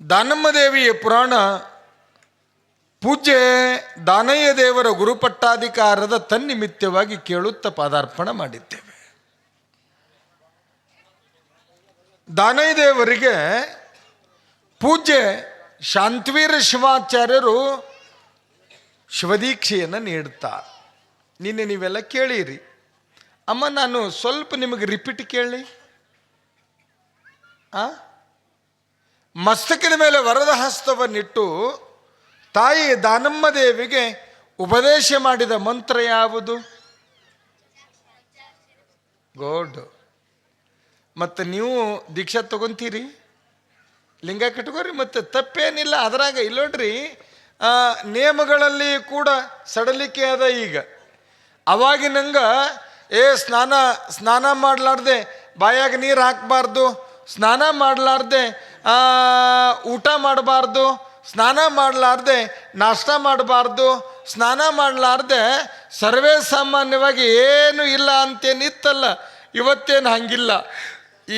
ದಾನಮ್ಮ ದೇವಿಯ ಪುರಾಣ ಪೂಜ್ಯ ದಾನಯ್ಯ ದೇವರ ಗುರುಪಟ್ಟಾಧಿಕಾರದ ತನ್ನಿಮಿತ್ತವಾಗಿ ಕೇಳುತ್ತಾ ಪಾದಾರ್ಪಣ ಮಾಡಿದ್ದೇವೆ. ದಾನಯ್ಯ ದೇವರಿಗೆ ಪೂಜ್ಯ ಶಾಂತವೀರ ಶಿವಾಚಾರ್ಯರು ಶಿವದೀಕ್ಷೆಯನ್ನು ನೀಡುತ್ತಾರೆ. ನಿನ್ನೆ ನೀವೆಲ್ಲ ಕೇಳಿರಿ. ಅಮ್ಮ, ನಾನು ಸ್ವಲ್ಪ ನಿಮಗೆ ರಿಪೀಟ್ ಕೇಳಿ. ಮಸ್ತಕದ ಮೇಲೆ ವರದ ಹಸ್ತವನ್ನಿಟ್ಟು ತಾಯಿ ದಾನಮ್ಮ ದೇವಿಗೆ ಉಪದೇಶ ಮಾಡಿದ ಮಂತ್ರ ಯಾವುದು? ಗೋಡ್. ಮತ್ತು ನೀವು ದೀಕ್ಷಾ ತಗೊಂತೀರಿ, ಲಿಂಗ ಕಟ್ಕೋರಿ, ಮತ್ತು ತಪ್ಪೇನಿಲ್ಲ ಅದರಾಗ. ಇಲ್ಲೋಡ್ರಿ, ನಿಯಮಗಳಲ್ಲಿ ಕೂಡ ಸಡಲಿಕೆ ಅದ. ಈಗ ಅವಾಗಿನಂಗ ಸ್ನಾನ ಮಾಡಲಾರ್ದೆ ಬಾಯಾಗ ನೀರು ಹಾಕಬಾರ್ದು, ಸ್ನಾನ ಮಾಡಲಾರ್ದೆ ಊಟ ಮಾಡಬಾರ್ದು, ಸ್ನಾನ ಮಾಡಲಾರ್ದೆ ನಾಷ್ಟ ಮಾಡಬಾರ್ದು, ಸ್ನಾನ ಮಾಡಲಾರ್ದೆ ಸರ್ವೇ ಸಾಮಾನ್ಯವಾಗಿ ಏನು ಇಲ್ಲ ಅಂತೇನಿತ್ತಲ್ಲ. ಇವತ್ತೇನು ಹಂಗಿಲ್ಲ.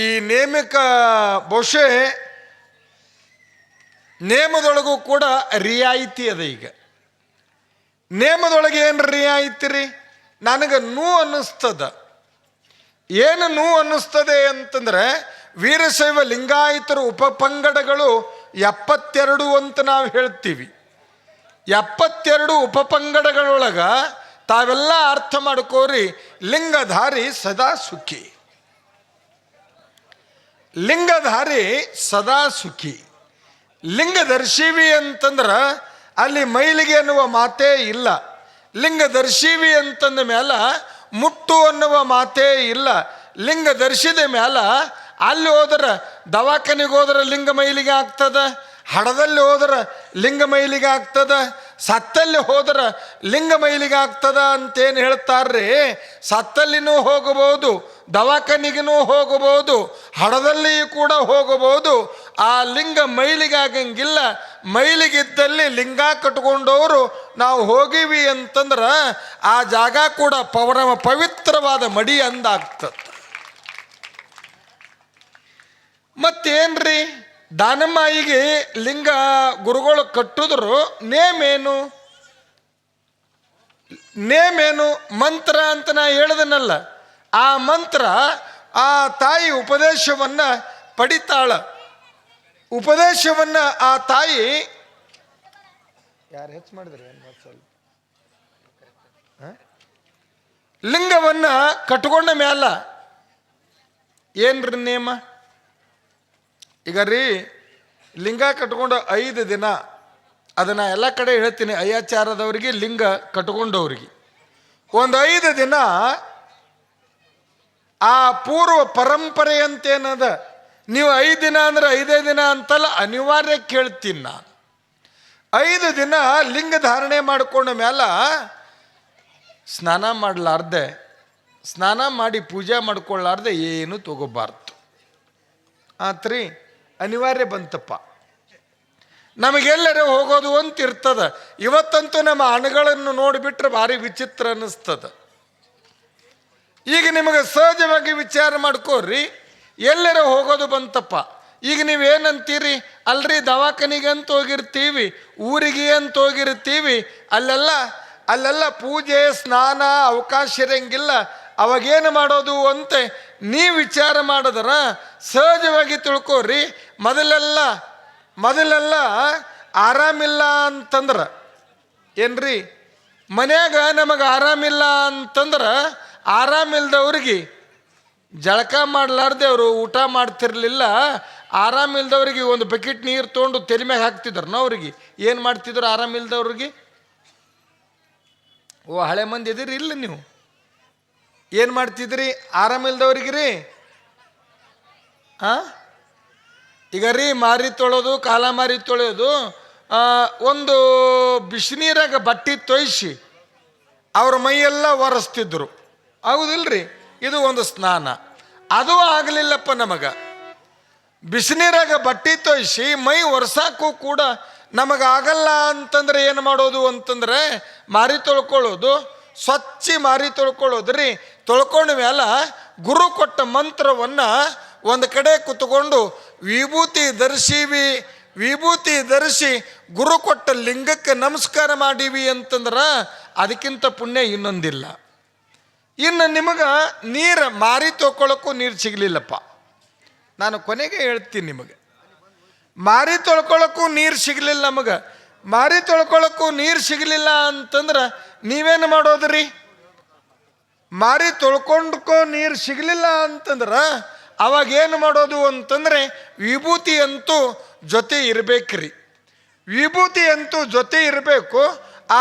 ಈ ನೇಮಕ ಬಹುಶಃ ನೇಮದೊಳಗೂ ಕೂಡ ರಿಯಾಯಿತಿ ಅದ. ಈಗ ನೇಮದೊಳಗೆ ಏನು ರಿಯಾಯಿತಿ ರೀ? ನನಗೆ ಅನ್ನಿಸ್ತದ. ಏನು ಅನ್ನಿಸ್ತದೆ ಅಂತಂದರೆ, ವೀರಶೈವ ಲಿಂಗಾಯತರ ಉಪಪಂಗಡಗಳು 72 ಅಂತ ನಾವು ಹೇಳ್ತೀವಿ. 72 ಉಪಪಂಗಡಗಳೊಳಗ ತಾವೆಲ್ಲ ಅರ್ಥ ಮಾಡ್ಕೋರಿ, ಲಿಂಗಧಾರಿ ಸದಾ ಸುಖಿ, ಲಿಂಗಧಾರಿ ಸದಾ ಸುಖಿ. ಲಿಂಗದರ್ಶಿವಿ ಅಂತಂದ್ರೆ ಅಲ್ಲಿ ಮೈಲಿಗೆ ಅನ್ನುವ ಮಾತೇ ಇಲ್ಲ. ಲಿಂಗದರ್ಶಿವಿ ಅಂತಂದ ಮೇಲೆ ಮುಟ್ಟು ಅನ್ನುವ ಮಾತೇ ಇಲ್ಲ. ಲಿಂಗ ದರ್ಶಿದ ಮೇಲೆ ಅಲ್ಲಿ ಹೋದ್ರೆ ದವಾಖಾನೆಗೆ ಹೋದ್ರೆ ಲಿಂಗ ಮೈಲಿಗೆ ಆಗ್ತದ, ಹಡದಲ್ಲಿ ಹೋದ್ರೆ ಲಿಂಗ ಮೈಲಿಗೆ ಆಗ್ತದ, ಸತ್ತಲ್ಲಿ ಹೋದ್ರೆ ಲಿಂಗ ಮೈಲಿಗೆ ಆಗ್ತದ ಅಂತೇನು ಹೇಳ್ತಾರ್ರಿ. ಸತ್ತಲ್ಲಿನೂ ಹೋಗಬಹುದು, ದವಾಖಾನಿಗೂ ಹೋಗಬಹುದು, ಹಡದಲ್ಲಿ ಕೂಡ ಹೋಗಬಹುದು. ಆ ಲಿಂಗ ಮೈಲಿಗೆ ಆಗಂಗಿಲ್ಲ. ಮೈಲಿಗಿದ್ದಲ್ಲಿ ಲಿಂಗ ಕಟ್ಕೊಂಡವರು ನಾವು ಹೋಗಿವಿ ಅಂತಂದ್ರೆ ಆ ಜಾಗ ಕೂಡ ಪವಿತ್ರವಾದ ಮಡಿ ಅಂದಾಗ್ತದೆ. ಮತ್ತೇನ್ರಿ, ದಾನಮ್ಮಾಯಿಗೆ ಲಿಂಗ ಗುರುಗಳು ಕಟ್ಟಿದ್ರು ನೇಮೇನು ಮಂತ್ರ ಅಂತ ನಾ ಹೇಳ್ದನಲ್ಲ. ಆ ಮಂತ್ರ ಆ ತಾಯಿ ಉಪದೇಶವನ್ನು ಪಡಿತಾಳ. ಉಪದೇಶವನ್ನು ಆ ತಾಯಿ ಯಾರು ಹೆಚ್ಚು ಮಾಡಿದ್ರೆ ಲಿಂಗವನ್ನ ಕಟ್ಕೊಂಡ ಮ್ಯಾಲ ಏನ್ರಿ ನೇಮ? ಈಗ ರೀ, ಲಿಂಗ ಕಟ್ಕೊಂಡು 5 ದಿನ, ಅದನ್ನು ಎಲ್ಲ ಕಡೆ ಹೇಳ್ತೀನಿ, ಅಯ್ಯಾಚಾರದವ್ರಿಗೆ ಲಿಂಗ ಕಟ್ಕೊಂಡವ್ರಿಗೆ ಒಂದು 5 ದಿನ ಆ ಪೂರ್ವ ಪರಂಪರೆ ಅಂತೇನದ. ನೀವು 5 ದಿನ ಅಂದ್ರೆ 5 ದಿನ ಅಂತಲ್ಲ, ಅನಿವಾರ್ಯ ಕೇಳ್ತೀನಿ ನಾನು. 5 ದಿನ ಲಿಂಗ ಧಾರಣೆ ಮಾಡ್ಕೊಂಡ ಮೇಲೆ ಸ್ನಾನ ಮಾಡಲಾರ್ದೆ, ಸ್ನಾನ ಮಾಡಿ ಪೂಜೆ ಮಾಡ್ಕೊಳ್ಳಾರ್ದೆ ಏನು ತಗೋಬಾರ್ದು. ಆತ್ರಿ, ಅನಿವಾರ್ಯ ಬಂತಪ್ಪ. ನಮಗೆಲ್ಲರೂ ಹೋಗೋದು ಅಂತ ಇರ್ತದ. ಇವತ್ತಂತೂ ನಮ್ಮ ಹಣಗಳನ್ನು ನೋಡಿಬಿಟ್ರೆ ಭಾರಿ ವಿಚಿತ್ರ ಅನ್ನಿಸ್ತದ. ಈಗ ನಿಮಗೆ ಸಹಜವಾಗಿ ವಿಚಾರ ಮಾಡ್ಕೋರಿ, ಎಲ್ಲರೂ ಹೋಗೋದು ಬಂತಪ್ಪ. ಈಗ ನೀವೇನಂತೀರಿ? ಅಲ್ರಿ, ದವಾಖಾನಿಗೆ ಅಂತ ಹೋಗಿರ್ತೀವಿ, ಊರಿಗೆ ಅಂತ ಹೋಗಿರ್ತೀವಿ, ಅಲ್ಲೆಲ್ಲ ಪೂಜೆ ಸ್ನಾನ ಅವಕಾಶ ಇರಂಗಿಲ್ಲ. ಅವಾಗೇನು ಮಾಡೋದು ಅಂತ ನೀವು ವಿಚಾರ ಮಾಡಿದ್ರ ಸಹಜವಾಗಿ ತಿಳ್ಕೋರಿ. ಮೊದಲೆಲ್ಲ ಆರಾಮಿಲ್ಲ ಅಂತಂದ್ರೆ ಏನ್ರಿ, ಮನ್ಯಾಗ ನಮಗೆ ಆರಾಮಿಲ್ಲ ಅಂತಂದ್ರೆ ಆರಾಮಿಲ್ದವ್ರಿಗೆ ಜಳಕ ಮಾಡಲಾರ್ದೆ ಅವರು ಊಟ ಮಾಡ್ತಿರ್ಲಿಲ್ಲ. ಆರಾಮಿಲ್ದವ್ರಿಗೆ ಒಂದು ಬಕೆಟ್ ನೀರು ತೊಗೊಂಡು ತಲೆ ಮ್ಯಾಗ ಹಾಕ್ತಿದ್ರು. ಅವ್ರಿಗೆ ಏನು ಮಾಡ್ತಿದ್ರು? ಆರಾಮಿಲ್ದವ್ರಿಗೆ, ಹಳೆ ಮಂದಿ ಇದಿರಿ ಇಲ್ಲ ನೀವು, ಏನು ಮಾಡ್ತಿದ್ರಿ ಆರಾಮಿಲ್ದವ್ರಿಗೆ ರೀ? ಈಗ ರೀ, ಮಾರಿ ತೊಳೋದು, ಕಾಲ ಮಾರಿ ತೊಳೆಯೋದು, ಒಂದು ಬಿಸಿನೀರಾಗ ಬಟ್ಟೆ ತೊಯ್ಸಿ ಅವ್ರ ಮೈಯೆಲ್ಲ ಒರೆಸ್ತಿದ್ರು. ಹೌದಿಲ್ರಿ? ಇದು ಒಂದು ಸ್ನಾನ. ಅದು ಆಗಲಿಲ್ಲಪ್ಪ ನಮಗೆ. ಬಿಸಿನೀರಾಗ ಬಟ್ಟೆ ತೊಯ್ಸಿ ಮೈ ಒರೆಸಾಕು ಕೂಡ ನಮಗಾಗಲ್ಲ ಅಂತಂದ್ರೆ ಏನು ಮಾಡೋದು ಅಂತಂದ್ರೆ ಮಾರಿ ತೊಳ್ಕೊಳ್ಳೋದು, ಸ್ವಚ್ಛ ಮಾರಿ ತೊಳ್ಕೊಳ್ಳೋದ್ರಿ. ತೊಳ್ಕೊಂಡ ಮೇಲೆ ಗುರು ಕೊಟ್ಟ ಮಂತ್ರವನ್ನು ಒಂದು ಕಡೆ ಕುತ್ಕೊಂಡು ವಿಭೂತಿ ಧರಿಸಿವಿ, ವಿಭೂತಿ ಧರಿಸಿ ಗುರು ಕೊಟ್ಟ ಲಿಂಗಕ್ಕೆ ನಮಸ್ಕಾರ ಮಾಡೀವಿ ಅಂತಂದ್ರೆ ಅದಕ್ಕಿಂತ ಪುಣ್ಯ ಇನ್ನೊಂದಿಲ್ಲ. ಇನ್ನು ನಿಮಗೆ ನೀರು ಮಾರಿ ತೊಳ್ಕೊಳ್ಳೋಕ್ಕೂ ನೀರು ಸಿಗಲಿಲ್ಲಪ್ಪ. ನಾನು ಕೊನೆಗೆ ಹೇಳ್ತೀನಿ ನಿಮಗೆ, ಮಾರಿ ತೊಳ್ಕೊಳ್ಳೋಕ್ಕೂ ನೀರು ಸಿಗಲಿಲ್ಲ. ನಮಗೆ ಮಾರಿ ತೊಳ್ಕೊಳ್ಳೋಕ್ಕೂ ನೀರು ಸಿಗಲಿಲ್ಲ ಅಂತಂದ್ರೆ ನೀವೇನು ಮಾಡೋದ್ರಿ? ಮಾರಿ ತೊಳ್ಕೊಂಡ್ಕೋ ನೀರು ಸಿಗಲಿಲ್ಲ ಅಂತಂದ್ರೆ ಅವಾಗ ಏನು ಮಾಡೋದು ಅಂತಂದರೆ ವಿಭೂತಿ ಅಂತೂ ಜೊತೆ ಇರಬೇಕ್ರಿ. ವಿಭೂತಿ ಅಂತೂ ಜೊತೆ ಇರಬೇಕು.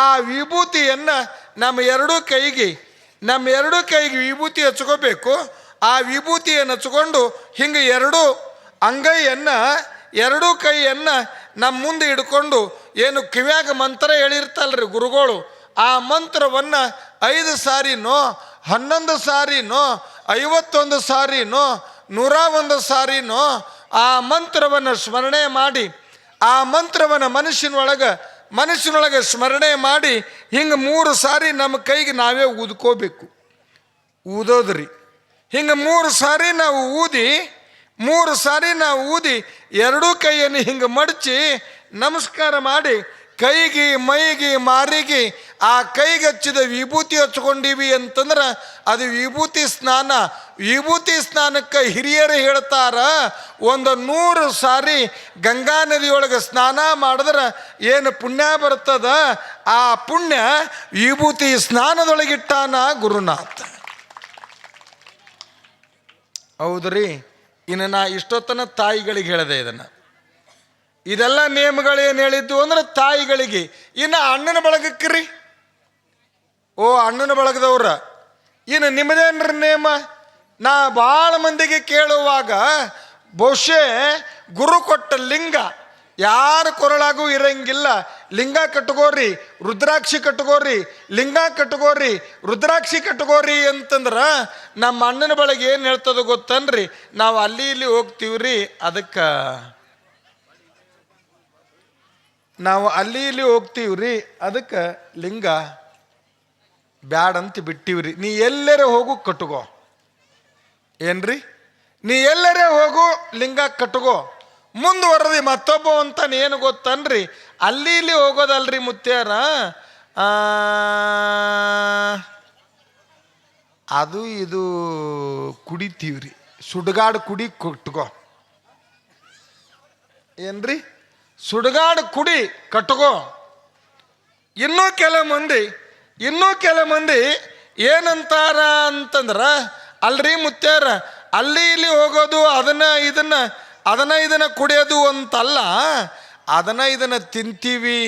ಆ ವಿಭೂತಿಯನ್ನು ನಮ್ಮ ಎರಡೂ ಕೈಗೆ ವಿಭೂತಿ ಹಚ್ಕೋಬೇಕು. ಆ ವಿಭೂತಿಯನ್ನು ಹಚ್ಕೊಂಡು ಹಿಂಗೆ ಎರಡೂ ಕೈಯನ್ನು ನಮ್ಮ ಮುಂದೆ ಹಿಡ್ಕೊಂಡು ಏನು ಕಿವ್ಯಾಗ ಮಂತ್ರ ಹೇಳಿರ್ತಾಳ್ರಿ ಗುರುಗಳು, ಆ ಮಂತ್ರವನ್ನು 5 ಸಾರಿನೋ 11 ಸಾರಿನೋ 51 ಸಾರಿನೋ 101 ಸಾರಿನೋ ಆ ಮಂತ್ರವನ್ನು ಸ್ಮರಣೆ ಮಾಡಿ, ಆ ಮಂತ್ರವನ್ನು ಮನಸ್ಸಿನೊಳಗೆ ಸ್ಮರಣೆ ಮಾಡಿ ಹಿಂಗೆ 3 ಸಾರಿ ನಮ್ಮ ಕೈಗೆ ನಾವೇ ಊದೋದ್ರಿ. ಹಿಂಗೆ 3 ಸಾರಿ ನಾವು ಊದಿ ಎರಡೂ ಕೈಯನ್ನು ಹಿಂಗೆ ಮಡಚಿ ನಮಸ್ಕಾರ ಮಾಡಿ ಕೈಗೆ ಮೈಗೆ ಮಾರಿಗೆ ಆ ಕೈಗೆ ಹಚ್ಚಿದ ವಿಭೂತಿ ಹಚ್ಕೊಂಡೀವಿ ಅಂತಂದ್ರೆ ಅದು ವಿಭೂತಿ ಸ್ನಾನ. ವಿಭೂತಿ ಸ್ನಾನಕ್ಕೆ ಹಿರಿಯರು ಹೇಳ್ತಾರ, 100 ಸಾರಿ ಗಂಗಾ ನದಿಯೊಳಗೆ ಸ್ನಾನ ಮಾಡಿದ್ರೆ ಏನು ಪುಣ್ಯ ಬರ್ತದ, ಆ ಪುಣ್ಯ ವಿಭೂತಿ ಸ್ನಾನದೊಳಗಿಟ್ಟಾನ ಗುರುನಾಥ. ಹೌದ್ರಿ. ಇನ್ನು ನಾ ಇಷ್ಟೊತ್ತನ ತಾಯಿಗಳಿಗೆ ಹೇಳಿದೆ ಇದೆಲ್ಲ ನೇಮಗಳೇನು ಹೇಳಿದ್ದು ಅಂದ್ರೆ ತಾಯಿಗಳಿಗೆ. ಇನ್ನು ಅಣ್ಣನ ಬಳಗಕ್ರಿ, ಅಣ್ಣನ ಬಳಗದವ್ರ ಇನ್ನು ನಿಮ್ಮದೇನ್ರ ನೇಮ? ನಾ ಭಾಳ ಮಂದಿಗೆ ಕೇಳುವಾಗ ಬಹುಶಃ ಗುರು ಕೊಟ್ಟ ಲಿಂಗ ಯಾರ ಕೊರಳಾಗೂ ಇರಂಗಿಲ್ಲ. ಲಿಂಗ ಕಟ್ಕೋರಿ, ರುದ್ರಾಕ್ಷಿ ಕಟ್ಕೋರಿ, ಲಿಂಗ ಕಟ್ಕೋರಿ, ರುದ್ರಾಕ್ಷಿ ಕಟ್ಕೋರಿ ಅಂತಂದ್ರೆ ನಮ್ಮ ಅಣ್ಣನ ಬಳಗ ಏನು ಹೇಳ್ತದ ಗೊತ್ತನ್ರಿ? ನಾವು ಅಲ್ಲಿ ಇಲ್ಲಿ ಹೋಗ್ತೀವ್ರಿ, ಅದಕ್ಕೆ ಅದಕ್ಕೆ ಲಿಂಗ ಬ್ಯಾಡಂತ ಬಿಟ್ಟಿವ್ರಿ. ನೀ ಎಲ್ಲರೇ ಹೋಗು ಕಟ್ಕೋ ಏನ್ರಿ, ನೀ ಎಲ್ಲರೇ ಹೋಗು ಲಿಂಗ ಕಟ್ಕೋ. ಮುಂದುವರೆದಿ ಮತ್ತೊಬ್ಬ ಅಂತಾನೆ ಏನು ಗೊತ್ತನ್ರಿ? ಅಲ್ಲಿ ಇಲ್ಲಿ ಹೋಗೋದಲ್ರಿ ಮುತ್ಯಾರ, ಅದು ಇದು ಕುಡಿತೀವ್ರಿ, ಸುಡ್ಗಾಡು ಕುಡಿ ಕಟ್ಕೋ ಏನ್ರಿ, ಸುಡ್ಗಾಡು ಕುಡಿ ಕಟ್ಕೋ. ಇನ್ನೂ ಕೆಲ ಮಂದಿ ಏನಂತಾರ ಅಂತಂದ್ರ, ಅಲ್ರಿ ಮುತ್ಯಾರ ಅಲ್ಲಿ ಇಲ್ಲಿ ಹೋಗೋದು ಅದನ್ನ ಇದನ್ನ ಕುಡಿಯೋದು ಅಂತಲ್ಲ, ಇದನ್ನ ತಿಂತೀವಿ,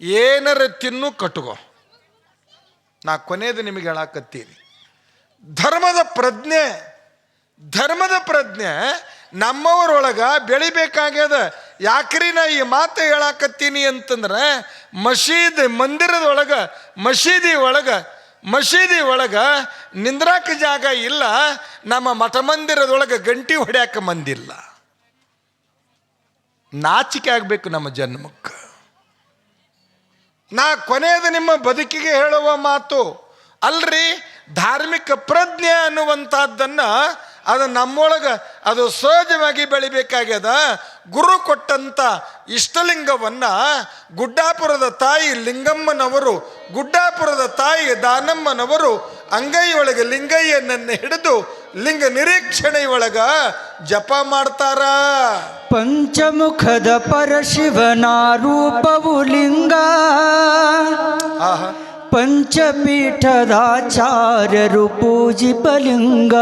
ಏನಾರ ತಿನ್ನು ಕಟ್ಕೋ. ನಾ ಕೊನೆಯದು ನಿಮಗೆ ಹೇಳಾಕತ್ತೀನಿ, ಧರ್ಮದ ಪ್ರಜ್ಞೆ ನಮ್ಮವರೊಳಗೆ ಬೆಳಿಬೇಕಾಗ್ಯದ. ಯಾಕ್ರಿ ನಾ ಈ ಮಾತು ಹೇಳಾಕತ್ತೀನಿ ಅಂತಂದ್ರೆ, ಮಸೀದಿ ಒಳಗೆ ನಿಂದ್ರಾಕ ಜಾಗ ಇಲ್ಲ, ನಮ್ಮ ಮಠ ಮಂದಿರದೊಳಗೆ ಗಂಟಿ ಹೊಡ್ಯಾಕ ಮಂದಿಲ್ಲ. ನಾಚಿಕೆ ಆಗಬೇಕು ನಮ್ಮ ಜನ್ಮಕ್ಕೆ. ನಾ ಕೊನೆಯದು ನಿಮ್ಮ ಬದುಕಿಗೆ ಹೇಳುವ ಮಾತು ಅಲ್ರಿ, ಧಾರ್ಮಿಕ ಪ್ರಜ್ಞೆ ಅನ್ನುವಂಥದ್ದನ್ನು ಅದು ನಮ್ಮೊಳಗೆ ಅದು ಸಹಜವಾಗಿ ಬೆಳಿಬೇಕಾಗ್ಯದ. ಗುರು ಕೊಟ್ಟಂಥ ಇಷ್ಟಲಿಂಗವನ್ನು ಗುಡ್ಡಾಪುರದ ತಾಯಿ ಲಿಂಗಮ್ಮನವರು, ಗುಡ್ಡಾಪುರದ ತಾಯಿ ದಾನಮ್ಮನವರು ಅಂಗೈಯೊಳಗೆ ಲಿಂಗಯ್ಯನನ್ನು ಹಿಡಿದು ಲಿಂಗ ನಿರೀಕ್ಷಣೆಯೊಳಗ ಜಪ ಮಾಡ್ತಾರ. ಪಂಚಮುಖದ ಪರಶಿವನ ರೂಪವು ಲಿಂಗ, ಪಂಚಪೀಠದಾಚಾರ್ಯರು ಪೂಜಿಪಲಿಂಗ.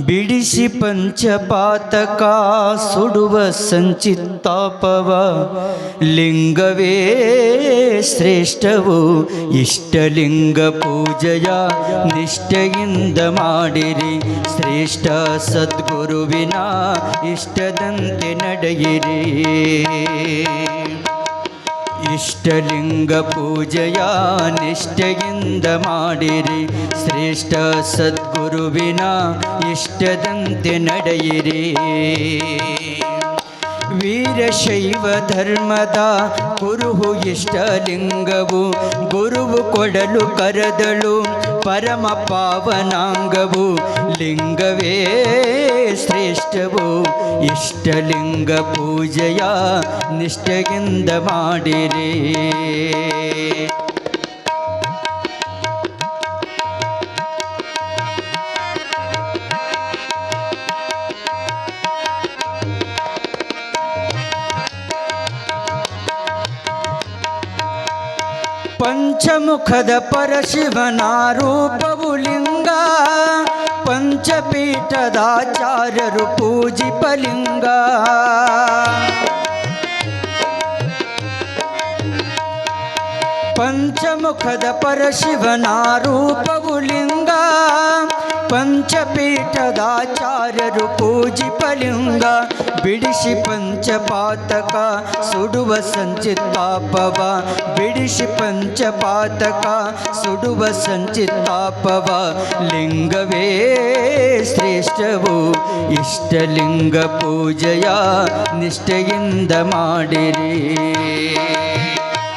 ಬಿಡಿಸಿ ಪಂಚಪಾತಕ ಸುಡುವ ಸಂಚಿತ್ತಾಪವ, ಲಿಂಗವೇ ಶ್ರೇಷ್ಠವು ಇಷ್ಟಲಿಂಗ ಪೂಜೆಯ ನಿಷ್ಠೆಯಿಂದ ಮಾಡಿರಿ. ಶ್ರೇಷ್ಠ ಸದ್ಗುರುವಿನ ಇಷ್ಟದಂತೆ ನಡೆಯಿರಿ. ಇಷ್ಟಲಿಂಗ ಪೂಜೆಯ ನಿಷ್ಠೆಯಿಂದ ಮಾಡಿರಿ. ಶ್ರೇಷ್ಠ ಸದ್ಗುರುವಿನ ಇಷ್ಟದಂತೆ ನಡೆಯಿರಿ. ವೀರಶೈವ ಧರ್ಮದ ಕುರುಹು ಇಷ್ಟಲಿಂಗವು, ಗುರುವು ಕೊಡಲು ಕರೆದಳು ಪರಮ ಪಾವನಾಂಗವು. ಲಿಂಗವೇ ಶ್ರೇಷ್ಠವು. ಇಷ್ಟಲಿಂಗ ಪೂಜೆಯ ನಿಷ್ಠೆಯಿಂದ ಮಾಡಿರಿ. ಪಂಚಮುಖದ ಪರಶಿವನ ರೂಪವು ಲಿಂಗ, ಪಂಚಪೀಠದಾಚಾರ್ಯರು ಪೂಜಿಪಲಿಂಗ. ಪಂಚಮುಖದ ಪರಶಿವನ ರೂಪವು ಲಿಂಗ, ಪಂಚಪೀಠದಾಚಾರ್ಯರು ಪೂಜಿಪಲಿಂಗ. ಬಿಡಿಸಿ ಪಂಚಪಾತಕ ಸುಡುವ ಸಂಚಿತ್ತಾಪವ, ಬಿಡಿಸಿ ಪಂಚಪಾತಕ ಸುಡುವ ಸಂಚಿತ್ತಾಪವ. ಲಿಂಗವೇ ಶ್ರೇಷ್ಠವು. ಇಷ್ಟಲಿಂಗ ಪೂಜೆಯ ನಿಷ್ಠೆಯಿಂದ ಮಾಡಿರಿ.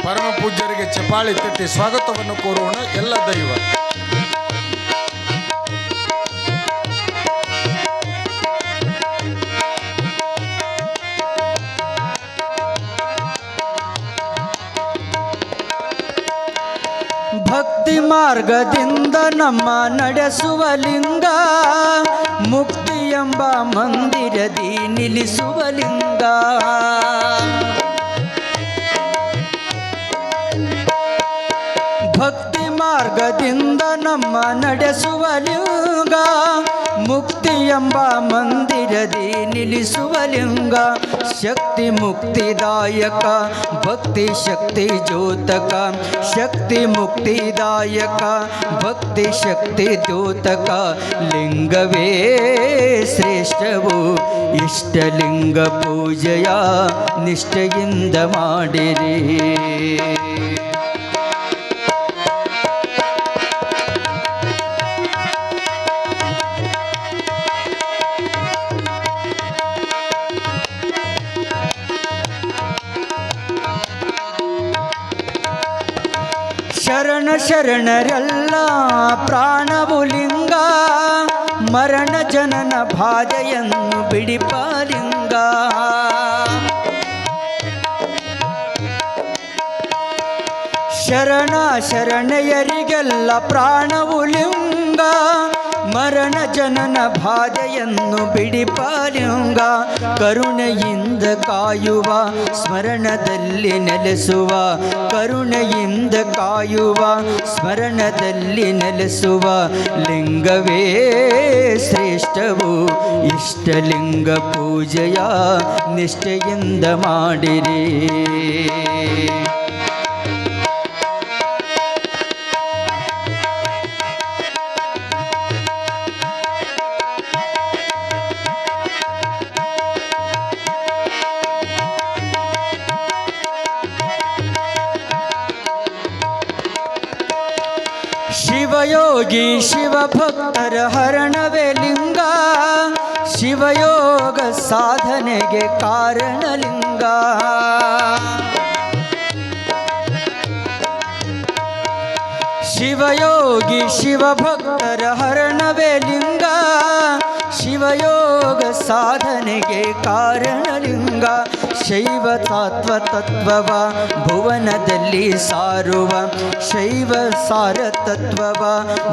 ಪರಮ ಪೂಜ್ಯರಿಗೆ ಚಪಾಳಿ ತಟ್ಟಿ ಸ್ವಾಗತವನ್ನು ಕೋರೋಣ ಎಲ್ಲ ದೈವ. ಭಕ್ತಿ ಮಾರ್ಗದಿಂದ ನಮ್ಮ ನಡೆಸುವ ಲಿಂಗ, ಮುಕ್ತಿ ಎಂಬ ಮಂದಿರದಿ ನಿಲ್ಲಿಸುವ ಲಿಂಗ. ಭಕ್ತಿ ಮಾರ್ಗದಿಂದ ನಮ್ಮ ನಡೆಸುವ ಲಿಂಗ, ಮುಕ್ತಿ ಎಂಬ ಮಂದಿರದಿ ನಿಲ್ಲಿಸುವ ಲಿಂಗ. ಶಕ್ತಿ ಮುಕ್ತಿದಾಯಕ ಭಕ್ತಿ ಶಕ್ತಿ ದ್ಯೋತಕ, ಶಕ್ತಿ ಮುಕ್ತಿದಾಯಕ ಭಕ್ತಿ ಶಕ್ತಿ ದ್ಯೋತಕ. ಲಿಂಗವೇ ಶ್ರೇಷ್ಠವು. ಇಷ್ಟಲಿಂಗ ಪೂಜೆಯ ನಿಷ್ಠೆಯಿಂದ ಮಾಡಿರಿ. ಶರಣ ಶರಣರೆಲ್ಲ ಪ್ರಾಣವು ಲಿಂಗ, ಮರಣ ಜನನ ಬಾಧೆಯನ್ನು ಬಿಡಿಪ ಲಿಂಗ. ಶರಣ ಶರಣೆಯರಿಗೆಲ್ಲ ಪ್ರಾಣವು ಲಿಂಗ, ಮರಣ ಜನನ ಬಾಧೆಯನ್ನು ಬಿಡಿಪ ಲಿಂಗ. ಕರುಣೆಯಿಂದ ಕಾಯುವ ಸ್ಮರಣದಲ್ಲಿ ನೆಲೆಸುವ, ಕರುಣೆಯಿಂದ ಕಾಯುವ ಸ್ಮರಣದಲ್ಲಿ ನೆಲೆಸುವ. ಲಿಂಗವೇ ಶ್ರೇಷ್ಠವು. ಇಷ್ಟಲಿಂಗ ಪೂಜೆಯ ನಿಷ್ಠೆಯಿಂದ ಮಾಡಿರಿ. ಶಿವಯೋಗಿ ಶಿವಭಕ್ತರ ಹರಣವೇ ಲಿಂಗ, ಶಿವಯೋಗ ಸಾಧನೆಗೆ ಕಾರಣ ಲಿಂಗ. ಶಿವಯೋಗಿ ಶಿವಭಕ್ತರ ಹರಣವೇ ಲಿಂಗ, ಶಿವಯೋಗ ಸಾಧನೆಗೆ ಕಾರಣ ಲಿಂಗ. ಶೈವ ತತ್ವವ ಭುವನದಲ್ಲಿ ಸಾರುವ, ಶೈವ ಸಾರ ತತ್ವವ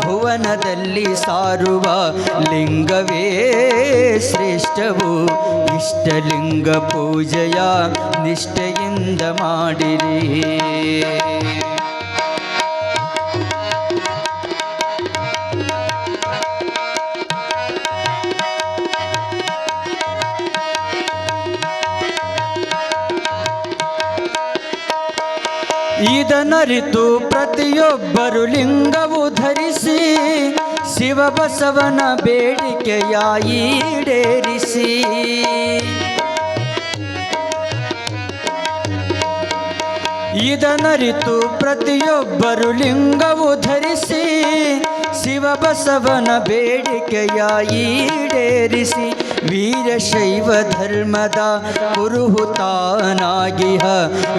ಭುವನದಲ್ಲಿ ಸಾರುವ. ಲಿಂಗವೇ ಶ್ರೇಷ್ಠವು. ಇಷ್ಟಲಿಂಗ ಪೂಜೆಯ ನಿಷ್ಠೆಯಿಂದ ಮಾಡಿರಿ. ಇದನರಿತು ಪ್ರತಿಯೊಬ್ಬರು ಲಿಂಗವು ಧರಿಸಿ, ಶಿವಬಸವನ ಬೇಡಿಕೆಯ ಈಡೇರಿಸಿ. ಇದನರಿತು ಪ್ರತಿಯೊಬ್ಬರು ಲಿಂಗವು ಧರಿಸಿ, ಶಿವಬಸವನ ಬೇಡಿಕೆಯ ಈಡೇರಿಸಿ. ವೀರಶೈವ ಧರ್ಮದ ಕುರುಹುತಾನಾಗಿಹ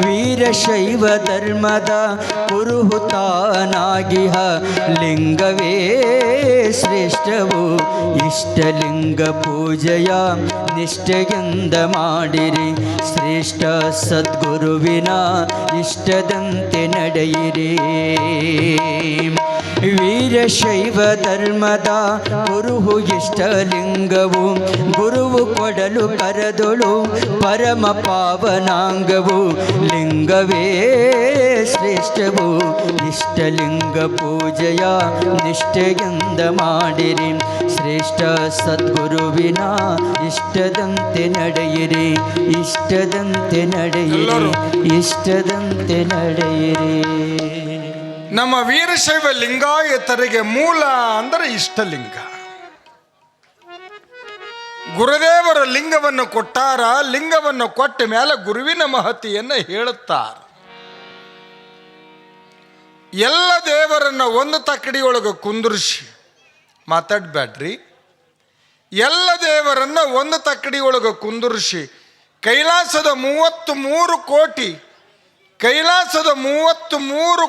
ವೀರಶೈವ ಧರ್ಮದ ಕುರುಹುತಾನಾಗಿಹ ಲಿಂಗವೇ ಶ್ರೇಷ್ಠವು ಇಷ್ಟಲಿಂಗ ಪೂಜೆಯ ನಿಷ್ಠೆಯಿಂದ ಮಾಡಿರಿ ಶ್ರೇಷ್ಠ ಸದ್ಗುರುವಿನ ಇಷ್ಟದಂತೆ ನಡೆಯಿರಿ ವೀರಶೈವ ಧರ್ಮದ ಗುರುಹು ಇಷ್ಟಲಿಂಗವು ಗುರುವು ಕೊಡಲು ಕರದೊಳು ಪರಮ ಪಾವನಾಂಗವು ಲಿಂಗವೇ ಶ್ರೇಷ್ಠವು ಇಷ್ಟಲಿಂಗ ಪೂಜೆಯ ನಿಷ್ಠೆಯಿಂದ ಮಾಡಿರಿ ಶ್ರೇಷ್ಠ ಸದ್ಗುರುವಿನ ಇಷ್ಟದಂತೆ ನಡೆಯಿರಿ ಇಷ್ಟದಂತೆ ನಡೆಯಿರಿ ಇಷ್ಟದಂತೆ ನಡೆಯಿರಿ ನಮ್ಮ ವೀರಶೈವ ಲಿಂಗಾಯತರಿಗೆ ಮೂಲ ಅಂದರೆ ಇಷ್ಟಲಿಂಗ. ಗುರುದೇವರು ಲಿಂಗವನ್ನು ಕೊಟ್ಟಾರ, ಲಿಂಗವನ್ನು ಕೊಟ್ಟ ಮೇಲೆ ಗುರುವಿನ ಮಹತಿಯನ್ನು ಹೇಳುತ್ತಾರ. ಎಲ್ಲ ದೇವರನ್ನ ಒಂದು ತಕ್ಕಡಿಯೊಳಗೆ ಕುಂದರ್ಸಿ ಮಾತಾಡಬೇಡ್ರಿ. ಎಲ್ಲ ದೇವರನ್ನ ಒಂದು ತಕ್ಕಡಿಯೊಳಗೆ ಕುಂದರ್ಸಿ ಕೈಲಾಸದ 33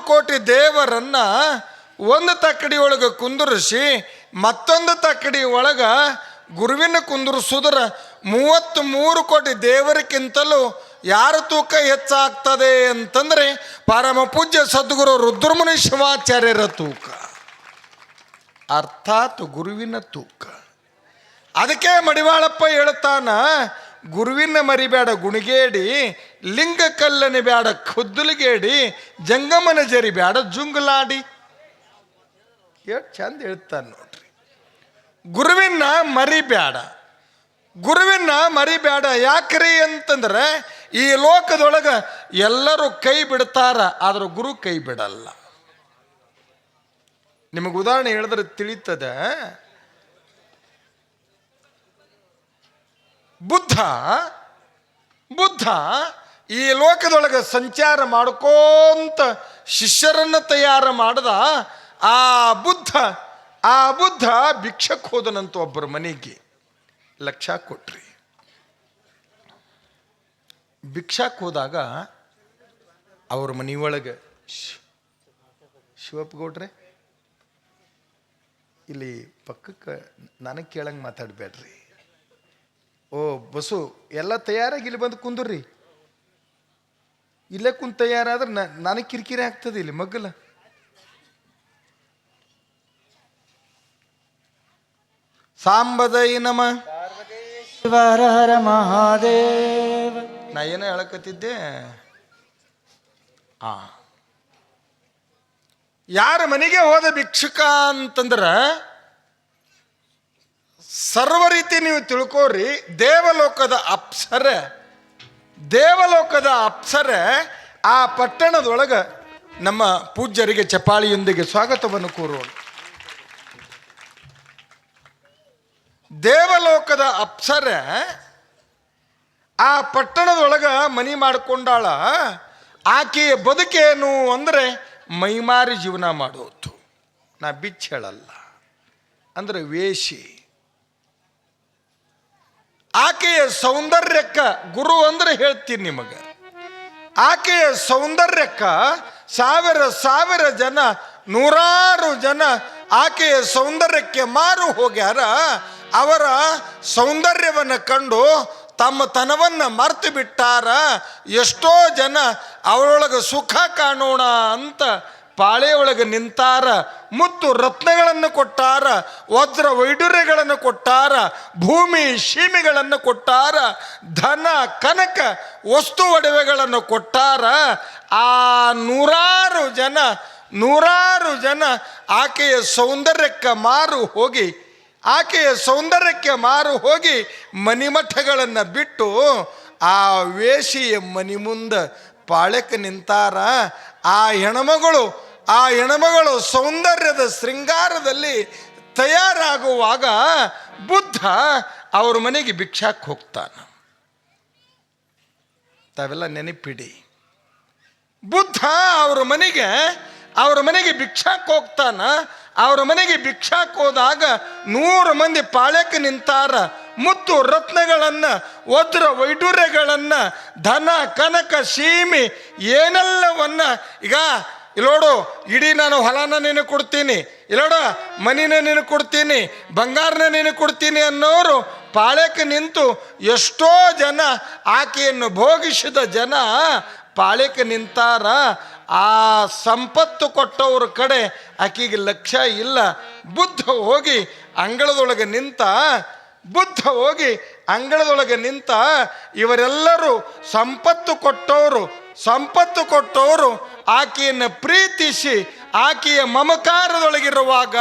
ಕೋಟಿ ದೇವರನ್ನ ಒಂದು ತಕ್ಕಡಿಯೊಳಗೆ ಕುಂದರಿಸಿ ಮತ್ತೊಂದು ತಕ್ಕಡಿ ಒಳಗೆ ಗುರುವಿನ ಕುಂದರಿಸುವುದರ 33 ಕೋಟಿ ದೇವರಿಗಿಂತಲೂ ಯಾರ ತೂಕ ಹೆಚ್ಚಾಗ್ತದೆ ಅಂತಂದರೆ ಪರಮ ಪೂಜ್ಯ ಸದ್ಗುರು ರುದ್ರಮುನಿ ಶಿವಾಚಾರ್ಯರ ತೂಕ, ಅರ್ಥಾತ್ ಗುರುವಿನ ತೂಕ. ಅದಕ್ಕೆ ಮಡಿವಾಳಪ್ಪ ಹೇಳ್ತಾನ, ಗುರುವಿನ ಮರಿಬೇಡ ಗುಣಿಗೇಡಿ, ಲಿಂಗ ಕಲ್ಲನೆ ಬೇಡ ಖುದ್ದುಲಿಗೇಡಿ, ಜಂಗಮನ ಜರಿ ಬೇಡ ಜುಂಗುಲಾಡಿ. ಎಷ್ಟು ಚಂದ ಹೇಳ್ತಾನೆ ನೋಡ್ರಿ. ಗುರುವಿನ ಮರಿಬೇಡ ಯಾಕ್ರಿ ಅಂತಂದ್ರೆ ಈ ಲೋಕದೊಳಗೆ ಎಲ್ಲರೂ ಕೈ ಬಿಡ್ತಾರ, ಆದ್ರೆ ಗುರು ಕೈ ಬಿಡಲ್ಲ. ನಿಮಗೆ ಉದಾಹರಣೆ ಹೇಳಿದ್ರೆ ತಿಳಿತದೆ. ಬುದ್ಧ ಈ ಲೋಕದೊಳಗೆ ಸಂಚಾರ ಮಾಡ್ಕೋಂತ ಶಿಷ್ಯರನ್ನು ತಯಾರು ಮಾಡ್ದ. ಆ ಬುದ್ಧ ಭಿಕ್ಷಕ್ಕೆ ಹೋದನಂತ ಒಬ್ಬರ ಮನೆಗೆ. ಲಕ್ಷ ಕೊಟ್ರಿ. ಭಿಕ್ಷಕ್ಕೆ ಹೋದಾಗ ಅವ್ರ ಮನೆಯೊಳಗೆ ಶಿವಪ್ಪ ಗೌಡ್ರೆ ಇಲ್ಲಿ ಪಕ್ಕಕ್ಕೆ ನನಗೆ ಕೇಳಂಗೆ ಮಾತಾಡಬೇಡ್ರಿ. ಓ ಬಸ್ಸು ಎಲ್ಲ ತಯಾರಾಗಿ ಇಲ್ಲಿ ಬಂದು ಕುಂದ್ರಿ. ಇಲ್ಲೇ ಕುಂತ ತಯಾರಾದ್ರೆ ನನಗೆ ಕಿರಿಕಿರಿ ಆಗ್ತದೆ ಇಲ್ಲಿ ಮಗ್ಗಲ. ಸಾಂಬದೈ ನಮ ಹರ ಮಹಾದೇವ. ನಾ ಏನೋ ಹೇಳಕತ್ತಿದ್ದೆ. ಯಾರ ಮನೆಗೆ ಹೋದ ಭಿಕ್ಷುಕ ಅಂತಂದ್ರ ಸರ್ವ ರೀತಿ ನೀವು ತಿಳ್ಕೋರಿ. ದೇವಲೋಕದ ಅಪ್ಸರೆ ಆ ಪಟ್ಟಣದೊಳಗೆ ನಮ್ಮ ಪೂಜ್ಯರಿಗೆ ಚಪಾಳಿಯೊಂದಿಗೆ ಸ್ವಾಗತವನ್ನು ಕೋರೋಣ. ದೇವಲೋಕದ ಅಪ್ಸರೆ ಆ ಪಟ್ಟಣದೊಳಗೆ ಮನಿ ಮಾಡಿಕೊಂಡಾಳ. ಆಕೆಯ ಬದುಕೇನು ಅಂದರೆ ಮೈಮಾರಿ ಜೀವನ ಮಾಡೋದು. ನಾ ಬಿಚ್ಚ ಹೇಳಲ್ಲ, ಅಂದರೆ ವೇಷಿ. ಆಕೆಯ ಸೌಂದರ್ಯಕ್ಕ ಗುರು ಅಂದರೆ ಹೇಳ್ತೀನಿ ನಿಮಗೆ. ಆಕೆಯ ಸೌಂದರ್ಯಕ್ಕ ಸಾವಿರ ಜನ, ನೂರಾರು ಜನ ಆಕೆಯ ಸೌಂದರ್ಯಕ್ಕೆ ಮಾರು ಹೋಗ್ಯಾರ. ಅವರ ಸೌಂದರ್ಯವನ್ನು ಕಂಡು ತಮ್ಮ ತನವನ್ನು ಮರ್ತು ಬಿಟ್ಟಾರ. ಎಷ್ಟೋ ಜನ ಅವರೊಳಗೆ ಸುಖ ಕಾಣೋಣ ಅಂತ ಪಾಳೆಯೊಳಗೆ ನಿಂತಾರ. ಮುತ್ತು ರತ್ನಗಳನ್ನು ಕೊಟ್ಟಾರ, ವಜ್ರ ವೈಡೂರ್ಯಗಳನ್ನು ಕೊಟ್ಟಾರ, ಭೂಮಿ ಸೀಮೆಗಳನ್ನು ಕೊಟ್ಟಾರ, ಧನ ಕನಕ ವಸ್ತು ಒಡವೆಗಳನ್ನು ಕೊಟ್ಟಾರ. ಆ ನೂರಾರು ಜನ ಆಕೆಯ ಸೌಂದರ್ಯಕ್ಕೆ ಮಾರು ಹೋಗಿ ಮನಿಮಠಗಳನ್ನು ಬಿಟ್ಟು ಆ ವೇಷಿಯ ಮನಿ ಮುಂದೆ ಪಾಳ್ಯಕ್ಕೆ ನಿಂತಾರ. ಆ ಹೆಣ್ಮಗಳು ಸೌಂದರ್ಯದ ಶೃಂಗಾರದಲ್ಲಿ ತಯಾರಾಗುವಾಗ ಬುದ್ಧ ಅವ್ರ ಮನೆಗೆ ಭಿಕ್ಷಾಕ್ಕೆ ಹೋಗ್ತಾನ. ತಾವೆಲ್ಲ ನೆನಪಿಡಿ. ಬುದ್ಧ ಅವ್ರ ಮನೆಗೆ ಭಿಕ್ಷಾಕ್ಕೆ ಹೋಗ್ತಾನ. ಅವ್ರ ಮನೆಗೆ ಭಿಕ್ಷಾಕ್ಕೆ ಹೋದಾಗ 100 ಮಂದಿ ಪಾಳ್ಯಕ್ಕೆ ನಿಂತಾರ. ಮುತ್ತು ರತ್ನಗಳನ್ನು, ವಜ್ರ ವೈಡೂರ್ಯಗಳನ್ನು, ಧನ ಕನಕ ಸೀಮೆ ಏನೆಲ್ಲವನ್ನ ಈಗ ಇಲ್ಲೋಡು ಇಡೀ ನಾನು ಹೊಲನ ನಿನಗೆ ಕೊಡ್ತೀನಿ, ಇಲ್ಲೋಡ ಮನಿನ ನಿನಗೆ ಕೊಡ್ತೀನಿ, ಬಂಗಾರನ ನಿನಗೆ ಕೊಡ್ತೀನಿ ಅನ್ನೋರು ಪಾಳ್ಯಕ್ಕೆ ನಿಂತು ಎಷ್ಟೋ ಜನ ಆಕೆಯನ್ನು ಭೋಗಿಸಿದ ಜನ ಪಾಳ್ಯಕ್ಕೆ ನಿಂತಾರ. ಆ ಸಂಪತ್ತು ಕೊಟ್ಟವ್ರ ಕಡೆ ಆಕೆಗೆ ಲಕ್ಷ್ಯ ಇಲ್ಲ. ಬುದ್ಧ ಹೋಗಿ ಅಂಗಳದೊಳಗೆ ನಿಂತ ಇವರೆಲ್ಲರೂ ಸಂಪತ್ತು ಕೊಟ್ಟವರು ಆಕೆಯನ್ನು ಪ್ರೀತಿಸಿ ಆಕೆಯ ಮಮಕಾರದೊಳಗಿರುವಾಗ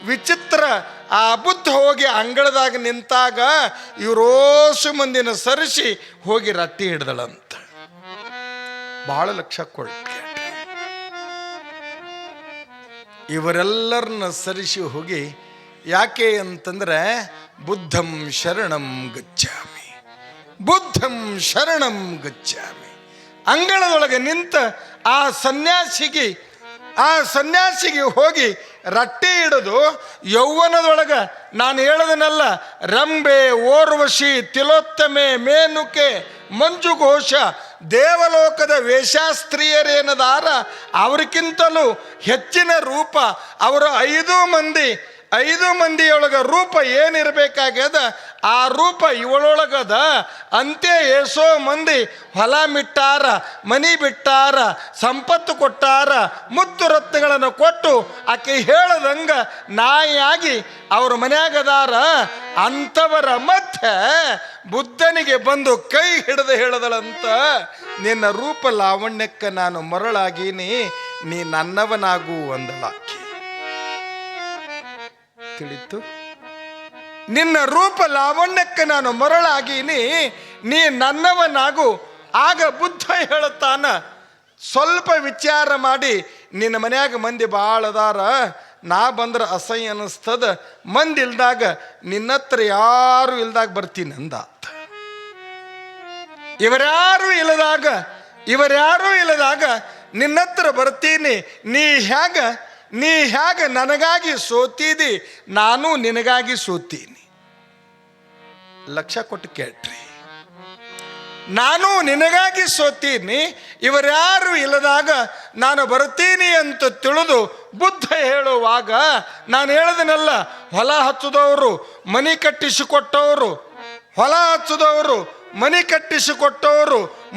ವಿಚಿತ್ರ ಆ ಬುದ್ಧ ಹೋಗಿ ಅಂಗಳದಾಗ ನಿಂತಾಗ ಇವರೋಸು ಮಂದಿನ ಸರಿಸಿ ಹೋಗಿ ರಟ್ಟಿ ಹಿಡ್ದಳಂತ. ಬಹಳ ಲಕ್ಷ್ಯ ಕೊಡ್ಕೆ ಇವರೆಲ್ಲರನ್ನ ಸರಿಸಿ ಹೋಗಿ ಯಾಕೆ ಅಂತಂದ್ರೆ ಬುದ್ಧಂ ಶರಣಂ ಗಚ್ಚಾಮಿ ಅಂಗಳದೊಳಗೆ ನಿಂತ ಆ ಸನ್ಯಾಸಿಗೆ ಹೋಗಿ ರಟ್ಟಿ ಹಿಡಿದು ಯೌವನದೊಳಗೆ ನಾನು ಹೇಳದನಲ್ಲ, ರಂಬೆ, ಓರ್ವಶಿ, ತಿಲೋತ್ತಮೆ, ಮೇನುಕೆ, ಮಂಜುಘೋಷ ದೇವಲೋಕದ ವೇಷಾಸ್ತ್ರೀಯರೇನದಾರ ಅವ್ರಿಗಿಂತಲೂ ಹೆಚ್ಚಿನ ರೂಪ ಅವರ 5 ಮಂದಿಯೊಳಗ ರೂಪ ಏನಿರಬೇಕಾಗ್ಯದ ಆ ರೂಪ ಇವಳೊಳಗದ. ಅಂತೆ ಏಸೋ ಮಂದಿ ಹೊಲ ಮಿಟ್ಟಾರ, ಮನಿ ಬಿಟ್ಟಾರ, ಸಂಪತ್ತು ಕೊಟ್ಟಾರ, ಮುತ್ತು ರತ್ನಗಳನ್ನು ಕೊಟ್ಟು ಆಕೆ ಹೇಳದಂಗ ನಾಯಿಯಾಗಿ ಅವ್ರ ಮನ್ಯಾಗದಾರ. ಅಂಥವರ ಮಧ್ಯೆ ಬುದ್ಧನಿಗೆ ಬಂದು ಕೈ ಹಿಡಿದು ಹೇಳದಳಂತ, ನಿನ್ನ ರೂಪ ಲಾವಣ್ಯಕ್ಕೆ ನಾನು ಮರಳಾಗೀನಿ, ನೀ ನನ್ನವನಾಗು ಅಂದಳಾಕಿ. ತಿಳಿತು? ನಿನ್ನ ರೂಪ ಲಾವಣ್ಯಕ್ಕೆ ನಾನು ಮರಳಾಗೀನಿ, ನೀ ನನ್ನವನಾಗು. ಆಗ ಬುದ್ಧ ಹೇಳುತ್ತಾನ, ಸ್ವಲ್ಪ ವಿಚಾರ ಮಾಡಿ, ನಿನ್ನ ಮನ್ಯಾಗ ಮಂದಿ ಭಾಳ ಅದಾರ, ನಾ ಬಂದ್ರೆ ಅಸಹ್ಯ ಅನ್ನಿಸ್ತದ, ಮಂದಿ ಇಲ್ದಾಗ ನಿನ್ನ ಹತ್ರ ಯಾರು ಇಲ್ದಾಗ ಬರ್ತೀನಿ ಅಂದಾತ. ಇವರ್ಯಾರು ಇಲ್ಲದಾಗ ನಿನ್ನ ಹತ್ರ ಬರ್ತೀನಿ. ನೀ ಹೇಗ ನನಗಾಗಿ ಸೋತಿದಿ, ನಾನು ನಿನಗಾಗಿ ಸೋತೀನಿ. ಲಕ್ಷ್ಯ ಕೊಟ್ಟು ಕೇಳ್ರಿ, ನಾನು ನಿನಗಾಗಿ ಸೋತೀನಿ, ಇವರ್ಯಾರು ಇಲ್ಲದಾಗ ನಾನು ಬರ್ತೀನಿ ಅಂತ ತಿಳಿದು ಬುದ್ಧ ಹೇಳುವಾಗ ನಾನು ಹೇಳಿದನಲ್ಲ, ಹೊಲ ಹಚ್ಚದವರು ಮನಿ ಕಟ್ಟಿಸಿಕೊಟ್ಟವರು,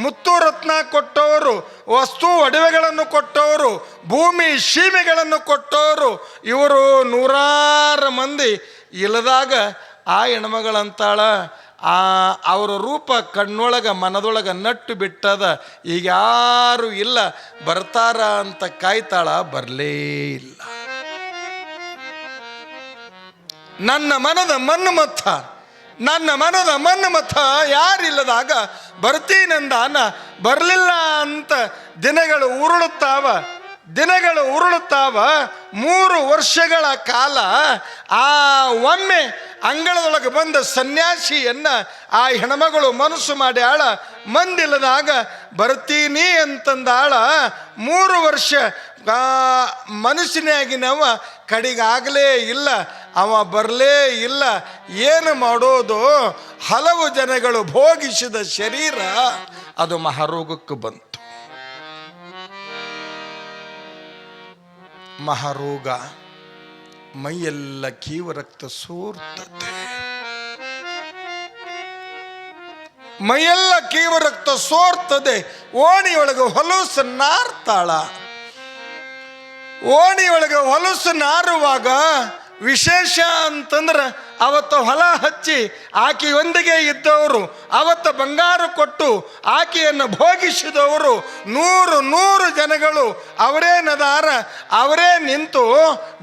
ಮುತ್ತು ರತ್ನ ಕೊಟ್ಟವರು, ವಸ್ತು ಒಡವೆಗಳನ್ನು ಕೊಟ್ಟವರು, ಭೂಮಿ ಸೀಮೆಗಳನ್ನು ಕೊಟ್ಟವರು, ಇವರು 100 ಮಂದಿ ಇಲ್ಲದಾಗ ಆ ಹೆಣ್ಮಗಳಂತಾಳ, ಅವರ ರೂಪ ಕಣ್ಣೊಳಗ ಮನದೊಳಗ ನಟ್ಟು ಬಿಟ್ಟದ, ಈಗ ಯಾರು ಇಲ್ಲ, ಬರ್ತಾರ ಅಂತ ಕಾಯ್ತಾಳ, ಬರಲೇ ಇಲ್ಲ. ನನ್ನ ಮನದ ಮನ್ಮಥ ಯಾರಿಲ್ಲದಾಗ ಬರ್ತೀನಂದಾನ, ಬರಲಿಲ್ಲ ಅಂತ ದಿನಗಳು ಉರುಳುತ್ತಾವ. 3 ವರ್ಷಗಳ ಕಾಲ ಆ ಒಮ್ಮೆ ಅಂಗಳದೊಳಗೆ ಬಂದ ಸನ್ಯಾಸಿಯನ್ನ ಆ ಹೆಣ್ಮಗಳು ಮನಸ್ಸು ಮಾಡ್ಯಾಳ. ಮಂದಿಲ್ಲದಾಗ ಬರ್ತೀನಿ ಅಂತಂದಾಳ. 3 ವರ್ಷ ಮನಸ್ಸಿನಾಗಿನವ ಕಡೆಗಾಗಲೇ ಇಲ್ಲ, ಅವ ಬರಲೇ ಇಲ್ಲ. ಏನು ಮಾಡೋದು? ಹಲವು ಜನಗಳು ಭೋಗಿಸಿದ ಶರೀರ ಅದು ಮಹಾರೋಗಕ್ಕೆ ಬಂತು. ಮಹಾರೋಗ, ಮೈಯೆಲ್ಲ ಕೀವ ರಕ್ತ ಸೋರ್ತದೆ. ಓಣಿಯೊಳಗೆ ಹೊಲಸು ನಾರುವಾಗ ವಿಶೇಷ ಅಂತಂದ್ರೆ ಅವತ್ತು ಹೊಲ ಹಚ್ಚಿ ಆಕೆಯೊಂದಿಗೆ ಇದ್ದವರು, ಅವತ್ತು ಬಂಗಾರ ಕೊಟ್ಟು ಆಕೆಯನ್ನು ಭೋಗಿಸಿದವರು 100 ಜನಗಳು ಅವರೇನದಾರ, ಅವರೇ ನಿಂತು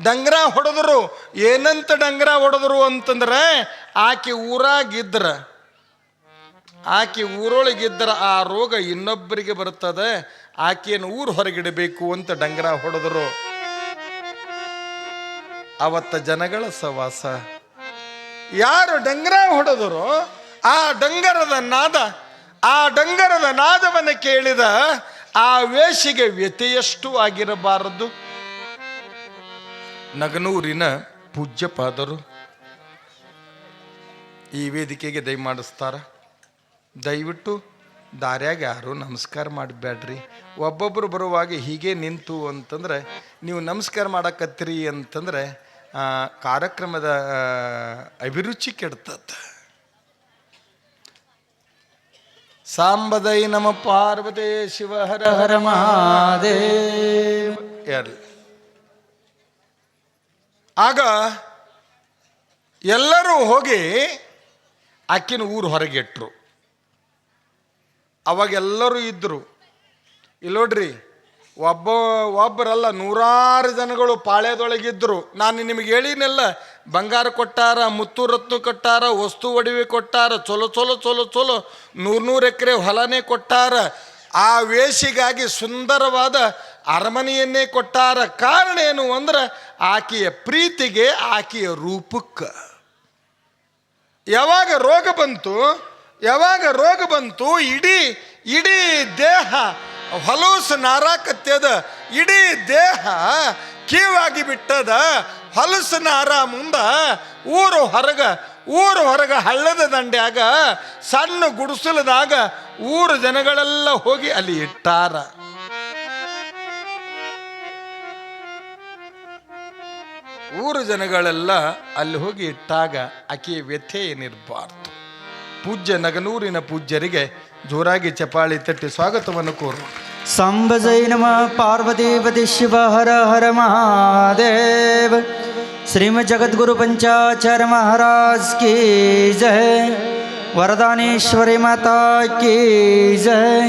ಡಂಗ್ರ ಹೊಡೆದ್ರು. ಏನಂತ ಡಂಗ್ರ ಹೊಡೆದ್ರು ಅಂತಂದ್ರೆ, ಆಕೆ ಊರೊಳಗಿದ್ದರ ಆ ರೋಗ ಇನ್ನೊಬ್ಬರಿಗೆ ಬರ್ತದೆ, ಆಕೆಯನ್ನು ಊರು ಹೊರಗಿಡಬೇಕು ಅಂತ ಡಂಗ್ರ ಹೊಡೆದ್ರು. ಅವತ್ತ ಜನಗಳ ಸವಾಸ. ಯಾರು ಡಂಗರ ಹೊಡೆದರು, ಆ ಡಂಗರದ ನಾದವನ್ನು ಕೇಳಿದ ಆ ವೇಷಿಗೆ ವ್ಯಥೆಯಷ್ಟು ಆಗಿರಬಾರದು. ನಗನೂರಿನ ಪೂಜ್ಯಪಾದರು ಈ ವೇದಿಕೆಗೆ ದಯಮಾಡಿಸ್ತಾರ. ದಯವಿಟ್ಟು ದಾರ್ಯಾಗ ಯಾರು ನಮಸ್ಕಾರ ಮಾಡಬೇಡ್ರಿ. ಒಬ್ಬೊಬ್ಬರು ಬರುವಾಗ ಹೀಗೆ ನಿಂತು ಅಂತಂದ್ರೆ ನೀವು ನಮಸ್ಕಾರ ಮಾಡಕತ್ತೀರಿ ಅಂತಂದರೆ ಕಾರ್ಯಕ್ರಮದ ಅಭಿರುಚಿ ಕೆಡ್ತದ. ಸಾಂಬದೈ ನಮ ಪಾರ್ವತಿ ಶಿವ ಹರ ಹರ ಮಹಾದೇವ. ಆಗ ಎಲ್ಲರೂ ಹೋಗಿ ಆಕಿನ ಊರು ಹೊರಗೆಟ್ರು. ಅವಾಗೆಲ್ಲರೂ ಇದ್ದರು. ಇಲ್ಲಿ ನೋಡ್ರಿ, ಒಬ್ಬರಲ್ಲ 100 ಜನಗಳು ಪಾಳ್ಯದೊಳಗಿದ್ದರು. ನಾನು ನಿಮಗೆ ಹೇಳಿನೆಲ್ಲ, ಬಂಗಾರ ಕೊಟ್ಟಾರ, ಮುತ್ತು ರತ್ನ ಕೊಟ್ಟಾರ, ವಸ್ತು ಒಡವೆ ಕೊಟ್ಟಾರ, ಚೊಲೋ 100 ಎಕರೆ ಹೊಲನೇ ಕೊಟ್ಟಾರ. ಆ ವೇಷಿಗಾಗಿ ಸುಂದರವಾದ ಅರಮನೆಯನ್ನೇ ಕೊಟ್ಟಾರ. ಕಾರಣ ಏನು ಅಂದ್ರೆ ಆಕೆಯ ಪ್ರೀತಿಗೆ, ಆಕೆಯ ರೂಪಕ್ಕೆ. ಯಾವಾಗ ರೋಗ ಬಂತು ಇಡೀ ದೇಹ ಹೊಲಸು ನಾರಾಕತ್ಯದ, ಇಡೀ ದೇಹ ಕೀವಾಗಿ ಬಿಟ್ಟದ. ಹೊಲಸು ನಾರ ಮುಂದ ಊರು ಹೊರಗ ಹಳ್ಳದ ದಂಡ್ಯಾಗ ಸಣ್ಣ ಗುಡಿಸಲದಾಗ ಊರು ಜನಗಳೆಲ್ಲ ಹೋಗಿ ಅಲ್ಲಿ ಇಟ್ಟಾರ. ಊರು ಜನಗಳೆಲ್ಲ ಅಲ್ಲಿ ಹೋಗಿ ಇಟ್ಟಾಗ ಆಕೆಯ ವ್ಯಥೆ ಏನಿರಬಾರ್ದು. ಪೂಜ್ಯ ನಗನೂರಿನ ಪೂಜ್ಯರಿಗೆ ಜೋರಾಗಿ ಚಪಾಳಿ ತಟ್ಟಿ ಸ್ವಾಗತವನ್ನು ಕೋರು. ಸಂಬಜೈ ನಮ ಪಾರ್ವತೀಪತಿ ಶಿವ ಹರ ಹರ ಮಹಾದೇವ. ಶ್ರೀಮದ್ ಜಗದ್ಗುರು पंचाचार्य महाराज की जय. वरदानेश्वरी माता की जय.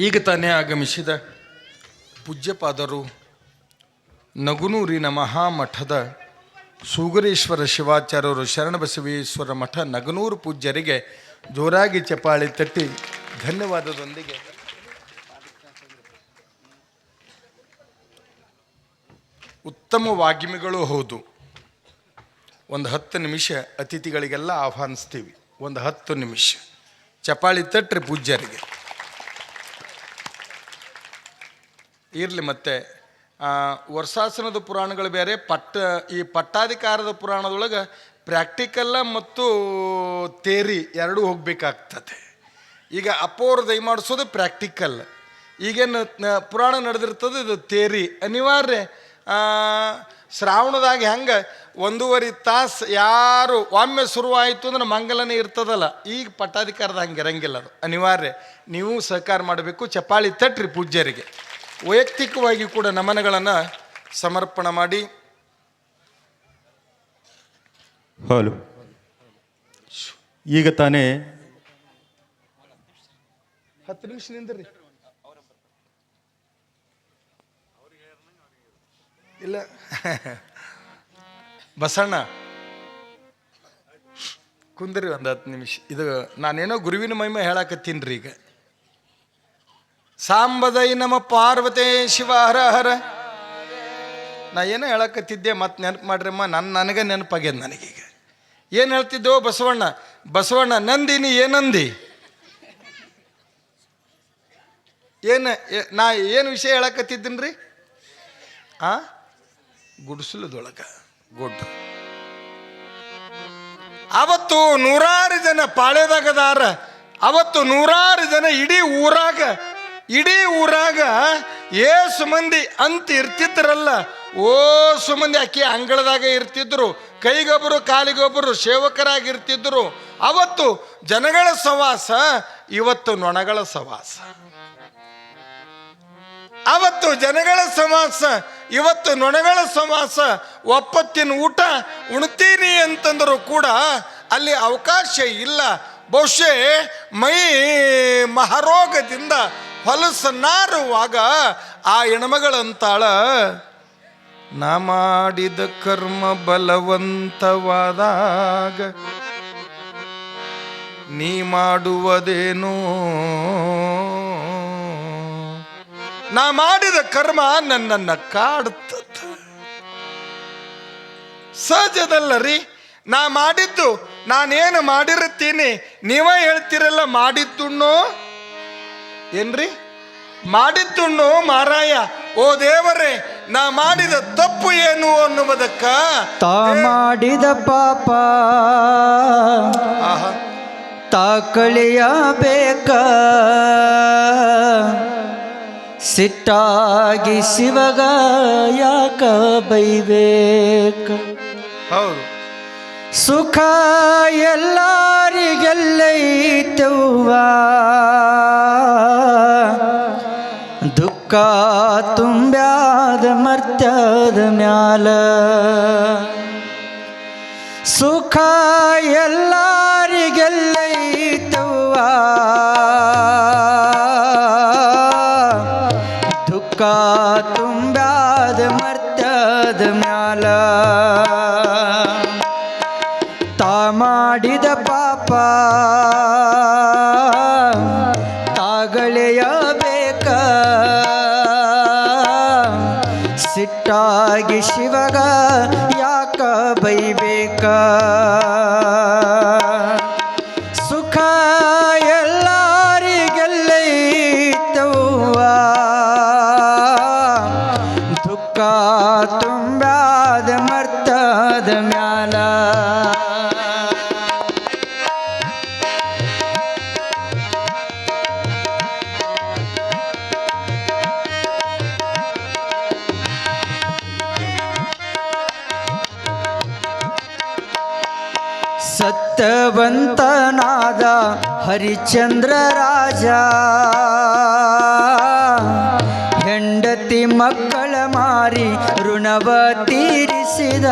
ಈಗ ತಾನೇ ಆಗಮಿಸಿದ ಪೂಜ್ಯಪಾದರು ನಗುನೂರಿನ ಮಹಾಮಠದ ಸೂಗರೇಶ್ವರ ಶಿವಾಚಾರ್ಯರು ಶರಣಬಸವೇಶ್ವರ ಮಠ ನಗನೂರು ಪೂಜ್ಯರಿಗೆ ಜೋರಾಗಿ ಚಪಾಳಿ ತಟ್ಟಿ ಧನ್ಯವಾದದೊಂದಿಗೆ ಉತ್ತಮ ವಾಗ್ಮಿಗಳು ಹೌದು. ಒಂದು 10 ನಿಮಿಷ ಅತಿಥಿಗಳಿಗೆಲ್ಲ ಆಹ್ವಾನಿಸ್ತೀವಿ. ಒಂದು 10 ನಿಮಿಷ ಚಪಾಳಿ ತಟ್ರಿ ಪೂಜ್ಯರಿಗೆ. ಇರಲಿ. ಮತ್ತು ವರ್ಷಾಸನದ ಪುರಾಣಗಳು ಬೇರೆ, ಈ ಪಟ್ಟಾಧಿಕಾರದ ಪುರಾಣದೊಳಗೆ ಪ್ರಾಕ್ಟಿಕಲ್ಲ ಮತ್ತು ತೇರಿ ಎರಡೂ ಹೋಗಬೇಕಾಗ್ತದೆ. ಈಗ ಅಪ್ಪೋರು ದಯಮಾಡಿಸೋದು ಪ್ರಾಕ್ಟಿಕಲ್. ಈಗೇನು ಪುರಾಣ ನಡೆದಿರ್ತದೆ, ಇದು ತೇರಿ ಅನಿವಾರ್ಯ. ಶ್ರಾವಣದಾಗ ಹೆಂಗೆ 1.5 ತಾಸು ಯಾರು ಒಮ್ಮೆ ಶುರುವಾಯಿತು ಅಂದ್ರೆ ಮಂಗಲನೇ ಇರ್ತದಲ್ಲ, ಈಗ ಪಟ್ಟಾಧಿಕಾರದ ಹಂಗೆ ಇರಂಗಿಲ್ಲ. ಅದು ಅನಿವಾರ್ಯ. ನೀವು ಸಹಕಾರ ಮಾಡಬೇಕು. ಚಪಾಳಿ ತಟ್ರಿ ಪೂಜ್ಯರಿಗೆ. ವೈಯಕ್ತಿಕವಾಗಿ ಕೂಡ ನಮನಗಳನ್ನು ಸಮರ್ಪಣೆ ಮಾಡಿ. ಹಲೋ. ಈಗ ತಾನೇ 10 ನಿಮಿಷ ನಿಂದ್ರಿ. ಇಲ್ಲ ಬಸಣ್ಣ ಕುಂದ್ರಿ ಒಂದು 10 ನಿಮಿಷ. ಇದು ನಾನೇನೋ ಗುರುವಿನ ಮಹಿಮೆ ಹೇಳಕತ್ತೀನಿ ರೀ. ಈಗ ಸಾಂಬದೈ ನಮ ಪಾರ್ವತೇ ಶಿವ ಹರ ಹರ. ನಾ ಏನೋ ಹೇಳಕತ್ತಿದ್ದೆ, ಮತ್ತೆ ನೆನಪು ಮಾಡ್ರಮ್ಮ. ನನಗೆ ನೆನಪಾಗ್ಯದ. ನನಗೀಗ ಏನು ಹೇಳ್ತಿದ್ದೆವು? ಬಸವಣ್ಣ ನಂದಿನಿ ಏನಂದಿ? ನಾ ಏನು ವಿಷಯ ಹೇಳಕತ್ತಿದ್ದೀನಿ ರೀ? ಗುಡಿಸಲದೊಳಗೆ ಗುಡ್. ಅವತ್ತು 100 ಜನ ಪಾಳ್ಯದಾಗದಾರ. ಅವತ್ತು 100 ಜನ ಇಡೀ ಊರಾಗ ಏಸು ಮಂದಿ ಅಂತ ಇರ್ತಿದ್ರಲ್ಲ, ಓಸು ಮಂದಿ ಅಕ್ಕಿ ಅಂಗಳದಾಗ ಇರ್ತಿದ್ರು. ಕೈಗೊಬ್ಬರು ಕಾಲಿಗೊಬ್ಬರು ಸೇವಕರಾಗಿರ್ತಿದ್ರು. ಅವತ್ತು ಜನಗಳ ಸವಾಸ, ಇವತ್ತು ನೊಣಗಳ ಸವಾಸ. ಅವತ್ತು ಜನಗಳ ಸವಾಸ, ಇವತ್ತು ನೊಣಗಳ ಸವಾಸ. ಒಪ್ಪತ್ತಿನ ಊಟ ಉಣ್ತೀನಿ ಅಂತಂದರೂ ಕೂಡ ಅಲ್ಲಿ ಅವಕಾಶ ಇಲ್ಲ. ಬಹುಶಃ ಮೈ ಮಹಾರೋಗದಿಂದ ಹೊಲಸು ನಾರುವಾಗ ಆ ಹೆಣ್ಮಗಳಂತಾಳ, ನಾ ಮಾಡಿದ ಕರ್ಮ ಬಲವಂತವಾದಾಗ ನೀ ಮಾಡುವುದೇನೋ. ನಾ ಮಾಡಿದ ಕರ್ಮ ನನ್ನನ್ನು ಕಾಡುತ್ತದೆ. ಸಹಜದಲ್ಲ ರೀ. ನಾ ಮಾಡಿದ್ದು, ನಾನೇನು ಮಾಡಿರುತ್ತೀನಿ, ನೀವೇ ಹೇಳ್ತಿರಲ್ಲ ಮಾಡಿದ್ದುಣ್ಣೋ ಏನ್ರಿ? ಮಾಡಿದ್ದುಣ್ಣೋ ಮಾರಾಯ. ಓ ದೇವರೇ, ನಾ ಮಾಡಿದ ತಪ್ಪು ಏನು ಅನ್ನುವುದಕ್ಕ ತಾ ಮಾಡಿದ ಪಾಪ ಆಹಾ ತಾ ಕಳೆಯಬೇಕ ಸಿಟ್ಟಾಗಿ ಶಿವಗ ಯಾಕ ಬೈಬೇಕ ಹೌದು ಸುಖ ಎಲ್ಲರಿಗೆಲ್ಲೈತವ್ವ ದುಃಖ ತುಂಬ್ಯಾದ ಮರ್ತ್ಯದ ಮ್ಯಾಲ ಸುಖ ಎಲ್ಲರಿಗೆಲ್ಲೈತವ್ವ ದುಃಖ ತುಂಬ್ಯಾದ ಮರ್ತ್ಯದ ಮ್ಯಾಲ ತಾ ಮಾಡಿದ ಪಾಪ ತಾಗಳೆಯಬೇಕ ಸಿಟ್ಟಾಗಿ ಶಿವಗ ಯಾಕ ಬೈಬೇಕ ಸುಖ ಎಲ್ಲರಿಗೆಲ್ಲೈತವ್ವ ದುಃಖ ತುಂಬ್ಯಾದ ಮರ್ತದ ಮ್ಯಾಲ ಸತ್ಯವಂತನಾದ ಹರಿಶ್ಚಂದ್ರ ರಾಜ ಹೆಂಡತಿ ಮಕ್ಕಳ ಮಾರಿ ಋಣವ ತೀರಿಸಿದ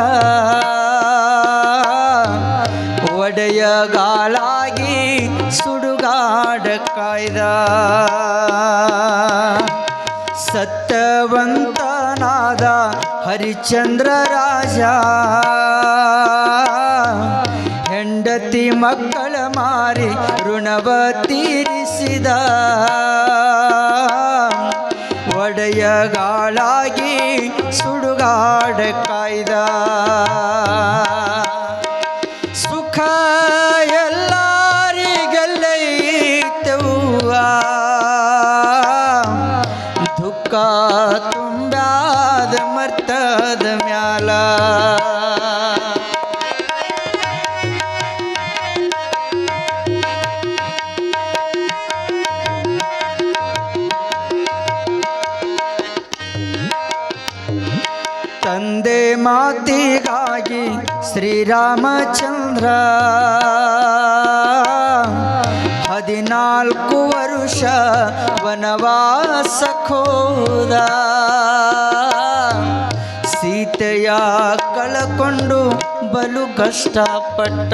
ಒಡೆಯಗಾಲಾಗಿ ಸುಡುಗಾಡ ಕಾಯ್ದ ಸತ್ಯವಂತನಾದ ಹರಿಶ್ಚಂದ್ರ ರಾಜ ಹೆಂಡತಿ ಮಕ್ಕಳ ಮಾರಿ ಋಣವ ತೀರಿಸಿದ ಒಡೆಯಗಾಲಾಗಿ ಸುಡುಗಾಡ ಕಾಯ್ದ ಸುಖ ಎಲ್ಲರಿಗೆಲ್ಲೈತವ್ವ ದುಃಖ ತುಂಬ್ಯಾದ ಮರ್ತದ ಮ್ಯಾಲ ತಂದೆ ಮಾತಿಗಾಗಿ ಶ್ರೀರಾಮಚಂದ್ರ 14 ವರುಷ ವನವಾಸಕ್ಕೋದ ಸೀತೆಯ ಕಳಕೊಂಡು ಬಲು ಕಷ್ಟಪಟ್ಟ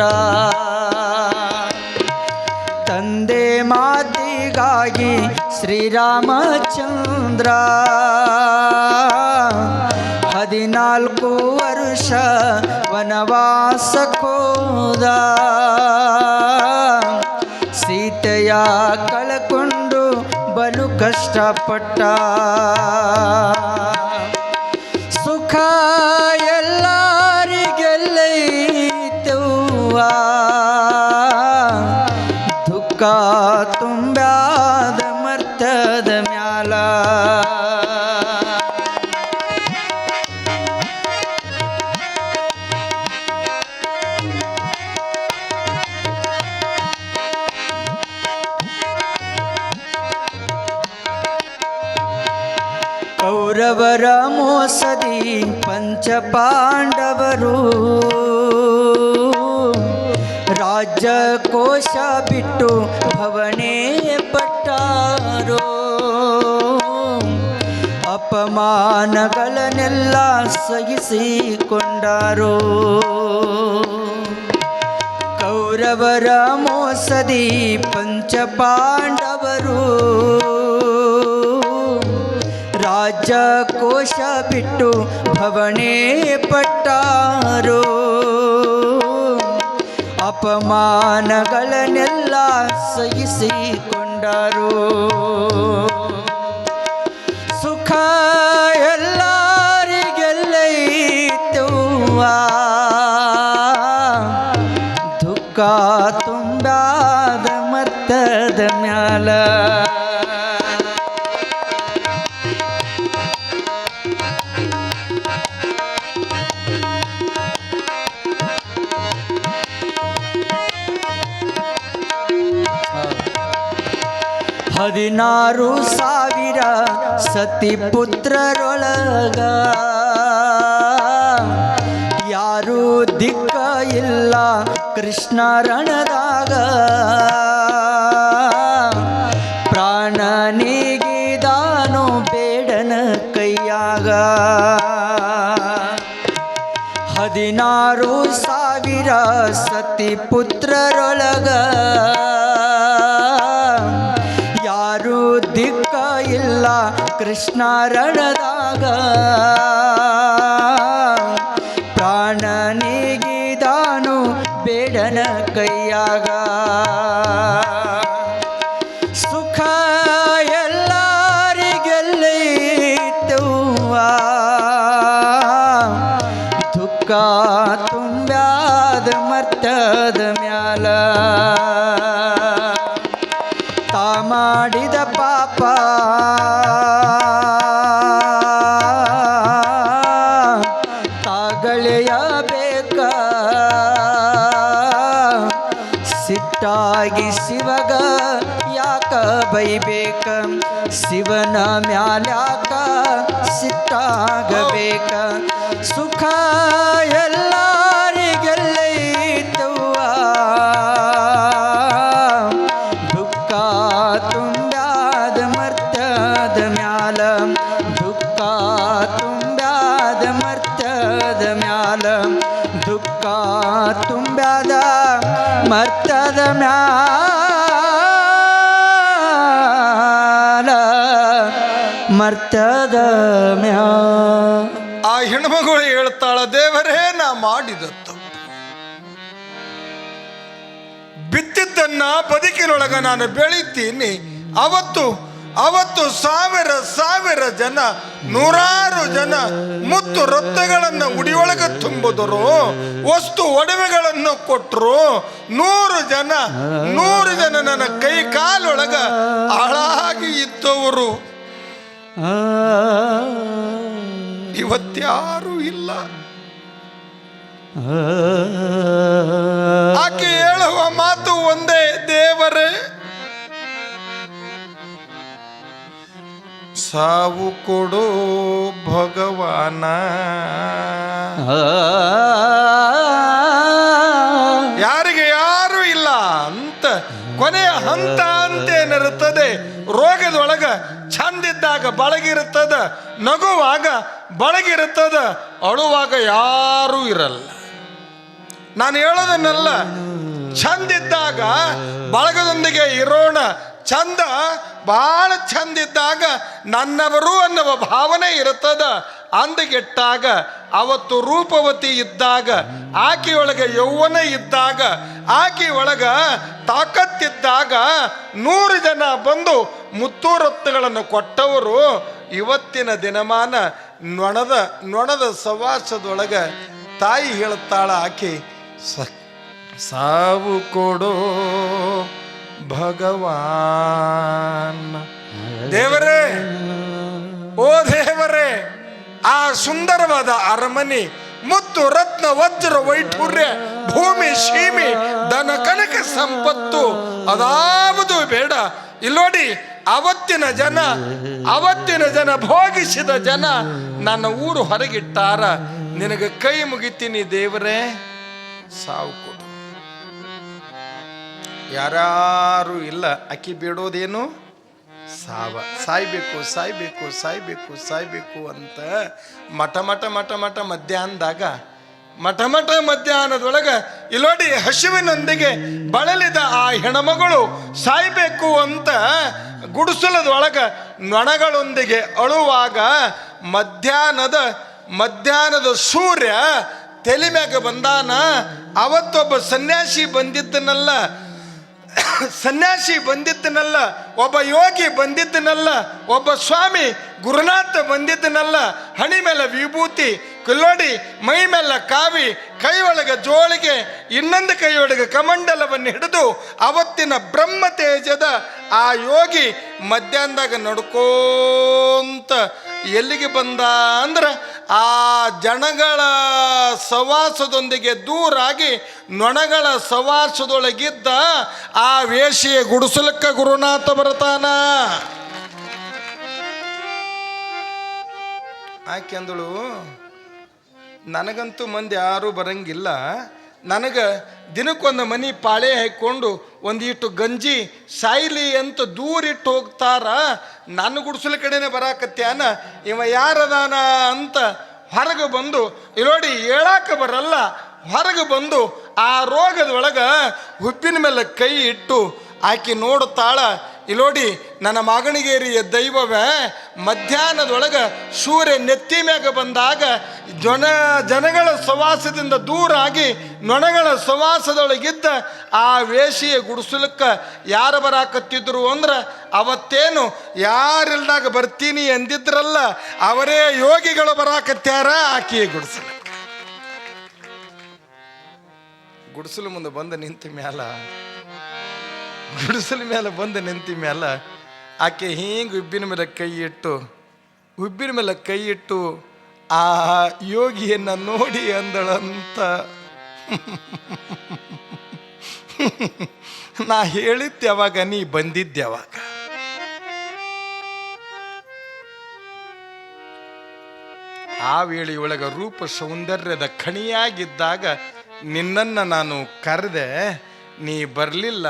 ತಂದೆ ಮಾತಿಗಾಗಿ ಶ್ರೀರಾಮಚಂದ್ರ 14 ವರುಷ ವನವಾಸಕ್ಕೋದ ಸೀತೆಯ ಕಳಕೊಂಡು ಬಲು ಕಷ್ಟಪಟ್ಟ ಸುಖ ಎಲ್ಲರಿಗೆಲ್ಲೈತವ್ವ ದುಃಖ ತುಂಬ್ಯಾದ ಮರ್ತದ ಮ್ಯಾಲ ಕೌರವರ ಮೋಸದಿ ಪಂಚಪಾಂಡವರು ರಾಜಕೋಶ ಬಿಟ್ಟು ಭವನೇ ಪಟ್ಟಾರೋ ಅಪಮಾನಗಳನ್ನೆಲ್ಲ ಸಹಿಸಿಕೊಂಡಾರೋ ಕೌರವರ ಮೋಸದಿ ಪಂಚಪಾಂಡವರು ರಾಜಕೋಶ ಬಿಟ್ಟು ಭವನೇ ಪಟ್ಟಾರೋ ಅಪಮಾನಗಳನ್ನೆಲ್ಲ ಸಹಿಸಿಕೊಂಡಾರೋ ಸುಖ ಎಲ್ಲರಿಗೆಲ್ಲೈತವ್ವ ದುಃಖ ತುಂಬ್ಯಾದ ಮರ್ತದ ಮ್ಯಾಲ 16,000 ಸತಿ ಪುತ್ರರೊಳಗ ಯಾರೂ ದಿಕ್ಕ ಇಲ್ಲ ಕೃಷ್ಣ ರಣದಾಗ ಪ್ರಾಣ ನೀಗಿದಾನು ಬೇಡನ ಕೈಯಾಗ 16,000 ಸತಿ ಪುತ್ರರೊಳಗ ಯಾರೂ ದಿಕ್ಕ ಇಲ್ಲ ಕೃಷ್ಣ ರಣದಾಗ ಪ್ರಾಣ ನೀಗಿದಾನು ಬೇಡನ ಕೈಯಾಗ ಸುಖ ಎಲ್ಲರಿಗೆಲ್ಲೈತವ್ವ ದುಃಖ ತುಂಬ್ಯಾದ ಮರ್ತದ ಮ್ಯಾಲ ತಾ ಮಾಡಿದ ಪಾಪ ತಾಗಳೆಯಬೇಕ ಸಿಟ್ಟಾಗಿ ಶಿವಗ ಯಾಕ ಬೈಬೇಕ ಶಿವನ ಮ್ಯಾಲ್ಯಾಕ ಸಿಟ್ಟಾಗಬೇಕ ಸುಖ ಎಲ್ಲರಿಗೆಲ್ಲೈತವ್ವ ದುಃಖ ತುಂಬ್ಯಾದ ಮರ್ತದ ಮ್ಯಾಲ ದುಃಖ ತುಂಬ್ಯಾದ ಮರ್ತದ ಮ್ಯಾಲ ದುಃಖ ತುಂಬ್ಯಾದ ಮರ್ತದ ಮ್ಯಾಲ ಮರ್ತದ ಮ್ಯಾಲ. ಆ ಹೆಣ್ಮಗಳು ಹೇಳ್ತಾಳ, ದೇವರೇ ನಾ ಮಾಡಿದ ತಪ್ಪು, ಬಿತ್ತಿದ್ದನ್ನ ಬದುಕಿನೊಳಗ ನಾನು ಬೆಳಿತೀನಿ. ಅವತ್ತು ಸಾವಿರ ಜನ, ನೂರಾರು ಜನ ಮುತ್ತು ರತ್ನಗಳನ್ನು ಉಡಿಯೊಳಗ ತುಂಬಿದರು, ವಸ್ತು ಒಡವೆಗಳನ್ನು ಕೊಟ್ಟರು. 100 ಜನ ನನ್ನ ಕೈ ಕಾಲೊಳಗ ಹಾಳಾಗಿ ಇದ್ದವರು ಇವತ್ಯಾರೂ ಇಲ್ಲ. ಆಕೆ ಹೇಳುವ ಮಾತು ಒಂದೇ, ದೇವರೇ ಸಾವು ಕೊಡೋ ಭಗವಾನ. ಯಾರಿಗೆ ಯಾರು ಇಲ್ಲ ಅಂತ ಕೊನೆಯ ಹಂತ ಅಂತೇನಿರುತ್ತದೆ. ರೋಗದೊಳಗ ಚಂದಿದ್ದಾಗ ಬಳಗಿರುತ್ತದ, ನಗುವಾಗ ಬಳಗಿರುತ್ತದ, ಅಳುವಾಗ ಯಾರೂ ಇರಲ್ಲ. ನಾನು ಹೇಳೋದನ್ನೆಲ್ಲ ಚಂದಿದ್ದಾಗ ಬಳಗದೊಂದಿಗೆ ಇರೋಣ, ಚಂದ ಬಹಳ ಚಂದಿದ್ದಾಗ ನನ್ನವರು ಅನ್ನುವ ಭಾವನೆ ಇರುತ್ತದ. ಅಂದಗೆಟ್ಟಾಗ ಅವತ್ತು ರೂಪವತಿ ಇದ್ದಾಗ, ಆಕೆಯೊಳಗೆ ಯೌವನ ಇದ್ದಾಗ, ಆಕೆಯೊಳಗ ತಾಕತ್ತಿದ್ದಾಗ 100 ಜನ ಬಂದು ಮುತ್ತೂರತ್ನಗಳನ್ನು ಕೊಟ್ಟವರು ಇವತ್ತಿನ ದಿನಮಾನ ನೊಣದ ಸವಾಸದೊಳಗ ತಾಯಿ ಹೇಳುತ್ತಾಳ, ಆಕೆ ಸಾವು ಕೊಡೋ ಭಗವಾನ್. ದೇವರೇ, ಓ ದೇವರೇ, ಆ ಸುಂದರವಾದ ಅರಮನೆ, ಮುತ್ತು ರತ್ನ ವಜ್ರ ವೈಢೂರ್ಯ, ಭೂಮಿ ಶೀಮಿ ಧನ ಕನಕ ಸಂಪತ್ತು ಅದಾವುದು ಬೇಡ. ಇಲ್ಲೋಡಿ, ಅವತ್ತಿನ ಜನ ಭೋಗಿಸಿದ ಜನ ನನ್ನ ಊರು ಹೊರಗಿಟ್ಟಾರ. ನಿನಗೆ ಕೈ ಮುಗಿತೀನಿ ದೇವರೇ, ಸಾವು ಕೊಡು. ಯಾರು ಇಲ್ಲ. ಅಕ್ಕಿ ಬೇಡೋದೇನು? ಸಾಯ್ಬೇಕು ಅಂತ ಮಠ ಮಧ್ಯಾಹ್ನದೊಳಗ ಇಲ್ಲೋಡಿ ಹಸಿವಿನೊಂದಿಗೆ ಬಳಲಿದ ಆ ಹೆಣ್ಮಗಳು ಸಾಯ್ಬೇಕು ಅಂತ ಗುಡಿಸಲದೊಳಗ ನೊಣಗಳೊಂದಿಗೆ ಅಳುವಾಗ ಮಧ್ಯಾಹ್ನದ ಸೂರ್ಯ ತಲೆ ಮ್ಯಾಗ ಬಂದಾನ. ಅವತ್ತೊಬ್ಬ ಸನ್ಯಾಸಿ ಬಂದಿದ್ದನಲ್ಲ, ಒಬ್ಬ ಯೋಗಿ ಬಂದಿದ್ದನಲ್ಲ, ಒಬ್ಬ ಸ್ವಾಮಿ ಗುರುನಾಥ ಬಂದಿದ್ದನಲ್ಲ. ಹಣಿ ಮೇಲೆ ವಿಭೂತಿ, ನೋಡಿ, ಮೈ ಮೇಲೆ ಕಾವಿ, ಕೈ ಒಳಗೆ ಜೋಳಿಗೆ, ಇನ್ನೊಂದು ಕೈಯೊಳಗೆ ಕಮಂಡಲವನ್ನು ಹಿಡಿದು ಅವತ್ತಿನ ಬ್ರಹ್ಮ ತೇಜದ ಆ ಯೋಗಿ ಮಧ್ಯಾಹ್ನದಾಗ ನಡ್ಕೋಂತ ಎಲ್ಲಿಗೆ ಬಂದ ಅಂದ್ರೆ ಆ ಜನಗಳ ಸವಾಸದೊಂದಿಗೆ ದೂರಾಗಿ ನೊಣಗಳ ಸವಾಸದೊಳಗಿದ್ದ ಆ ವೇಷಿಯ ಗುಡಿಸಲಕ್ಕ ಗುರುನಾಥ ಬರ್ತಾನ. ಆಕೆ ಅಂದಳು, ನನಗಂತೂ ಮಂದಿ ಯಾರೂ ಬರಂಗಿಲ್ಲ, ನನಗೆ ದಿನಕ್ಕೊಂದು ಮನೆ ಪಾಳೆ ಹಾಕ್ಕೊಂಡು ಒಂದಿಟ್ಟು ಗಂಜಿ ಸಾಯ್ಲಿ ಅಂತ ದೂರಿಟ್ಟು ಹೋಗ್ತಾರ, ನನ್ನ ಗುಡಿಸಲ ಕಡೆನೇ ಬರಾಕತ್ಯಾನ, ಇವ ಯಾರದಾನ ಅಂತ ಹೊರಗೆ ಬಂದು ಇಲ್ಲೋಡಿ ಹೇಳಾಕ ಬರಲ್ಲ, ಹೊರಗೆ ಬಂದು ಆ ರೋಗದೊಳಗೆ ಹುಬ್ಬಿನ ಮೇಲೆ ಕೈ ಇಟ್ಟು ಆಕೆ ನೋಡುತ್ತಾಳ. ಇಲ್ಲೋಡಿ, ನನ್ನ ಮಗನಿಗೇರಿಯ ದೈವವೇ, ಮಧ್ಯಾಹ್ನದೊಳಗೆ ಸೂರ್ಯ ನೆತ್ತಿ ಮ್ಯಾಗ ಬಂದಾಗ ಜನಗಳ ಸವಾಸದಿಂದ ದೂರಾಗಿ ನೊಣಗಳ ಸವಾಸದೊಳಗಿದ್ದ ಆ ವೇಷಿಯ ಗುಡಿಸಲಕ್ಕೆ ಯಾರು ಬರಾಕತ್ತಿದ್ರು ಅಂದ್ರೆ ಅವತ್ತೇನು ಯಾರಿಲ್ದಾಗ ಬರ್ತೀನಿ ಅಂದಿದ್ರಲ್ಲ, ಅವರೇ ಯೋಗಿಗಳು ಬರಾಕತ್ಯಾರ ಆಕೆಯ ಗುಡಿಸಲು. ಗುಡಿಸಲು ಮುಂದೆ ಬಂದು ನಿಂತ ಮ್ಯಾಲ, ಗುಡಿಸಲ ಮೇಲೆ ಬಂದು ನಿಂತ ಮ್ಯಾಲ ಆಕೆ ಹಿಂಗೆ ಉಬ್ಬಿನ ಮೇಲೆ ಕೈ ಇಟ್ಟು ಆ ಯೋಗಿಯನ್ನು ನೋಡಿ ಅಂದಳಂತ. ನಾ ಹೇಳಿದ್ದೆ ಯಾವಾಗ, ನೀ ಬಂದಿದ್ದೆ ಯಾವಾಗ? ಆ ವೇಳೆಯೊಳಗ ರೂಪ ಸೌಂದರ್ಯದ ಖಣಿಯಾಗಿದ್ದಾಗ ನಿನ್ನನ್ನು ನಾನು ಕರೆದೆ, ನೀ ಬರಲಿಲ್ಲ,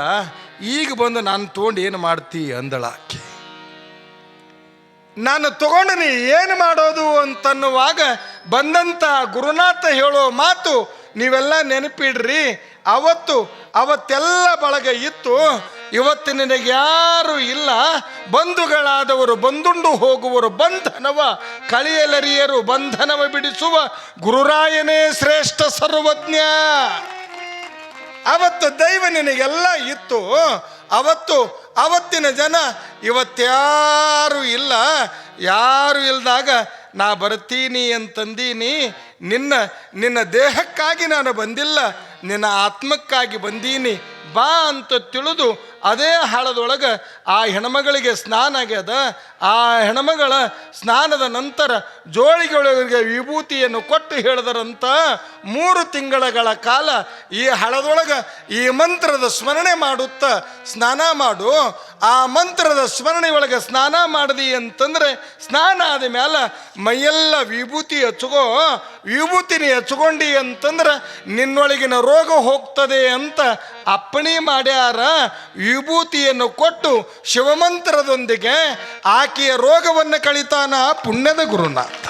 ಈಗ ಬಂದು ನಾನು ತೊಗೊಂಡು ಏನು ಮಾಡ್ತೀ ಅಂದಳಾಕೆ. ನಾನು ತಗೊಂಡು ನೀ ಏನು ಮಾಡೋದು ಅಂತನ್ನುವಾಗ ಬಂದಂಥ ಗುರುನಾಥ ಹೇಳೋ ಮಾತು ನೀವೆಲ್ಲ ನೆನಪಿಡ್ರಿ. ಅವತ್ತೆಲ್ಲ ಬಳಗ ಇತ್ತು, ಇವತ್ತು ನಿನಗೆ ಯಾರು ಇಲ್ಲ, ಬಂಧುಗಳಾದವರು ಬಂದುಂಡು ಹೋಗುವರು, ಬಂಧನವ ಕಳೆಯಲರಿಯರು, ಬಂಧನವ ಬಿಡಿಸುವ ಗುರುರಾಯನೇ ಶ್ರೇಷ್ಠ ಸರ್ವಜ್ಞ. ಅವತ್ತು ದೈವ ನಿನಗೆಲ್ಲ ಇತ್ತು, ಅವತ್ತಿನ ಜನ ಇವತ್ತ್ಯಾರು ಇಲ್ಲ. ಯಾರು ಇಲ್ದಾಗ ನಾ ಬರ್ತೀನಿ ಅಂತಂದೀನಿ. ನಿನ್ನ ದೇಹಕ್ಕಾಗಿ ನಾನು ಬಂದಿಲ್ಲ, ನಿನ್ನ ಆತ್ಮಕ್ಕಾಗಿ ಬಂದೀನಿ, ಬಾ ಅಂತ ತಿಳಿದು ಅದೇ ಹಾಳದೊಳಗೆ ಆ ಹೆಣ್ಮಗಳಿಗೆ ಸ್ನಾನ ಆಗ್ಯದ. ಆ ಹೆಣ್ಮಗಳ ಸ್ನಾನದ ನಂತರ ಜೋಳಿಗಳಿಗೆ ವಿಭೂತಿಯನ್ನು ಕೊಟ್ಟು ಹೇಳಿದರಂತ 3 ತಿಂಗಳ ಕಾಲ ಈ ಹಳದೊಳಗೆ ಈ ಮಂತ್ರದ ಸ್ಮರಣೆ ಮಾಡುತ್ತಾ ಸ್ನಾನ ಮಾಡು. ಆ ಮಂತ್ರದ ಸ್ಮರಣೆ ಒಳಗೆ ಸ್ನಾನ ಮಾಡಿದಿ ಅಂತಂದರೆ ಸ್ನಾನ ಆದ ಮೇಲೆ ಮೈಯೆಲ್ಲ ವಿಭೂತಿನಿ ಹಚ್ಕೊಂಡಿ ಅಂತಂದ್ರೆ ನಿನ್ನೊಳಗಿನ ರೋಗ ಹೋಗ್ತದೆ ಅಂತ ಅಪ್ಪಣೆ ಮಾಡ್ಯಾರ. ವಿಭೂತಿಯನ್ನು ಕೊಟ್ಟು ಶಿವಮಂತ್ರದೊಂದಿಗೆ ಆಕೆಯ ರೋಗವನ್ನು ಕಳಿತಾನ ಪುಣ್ಯದ ಗುರುನಾಥ.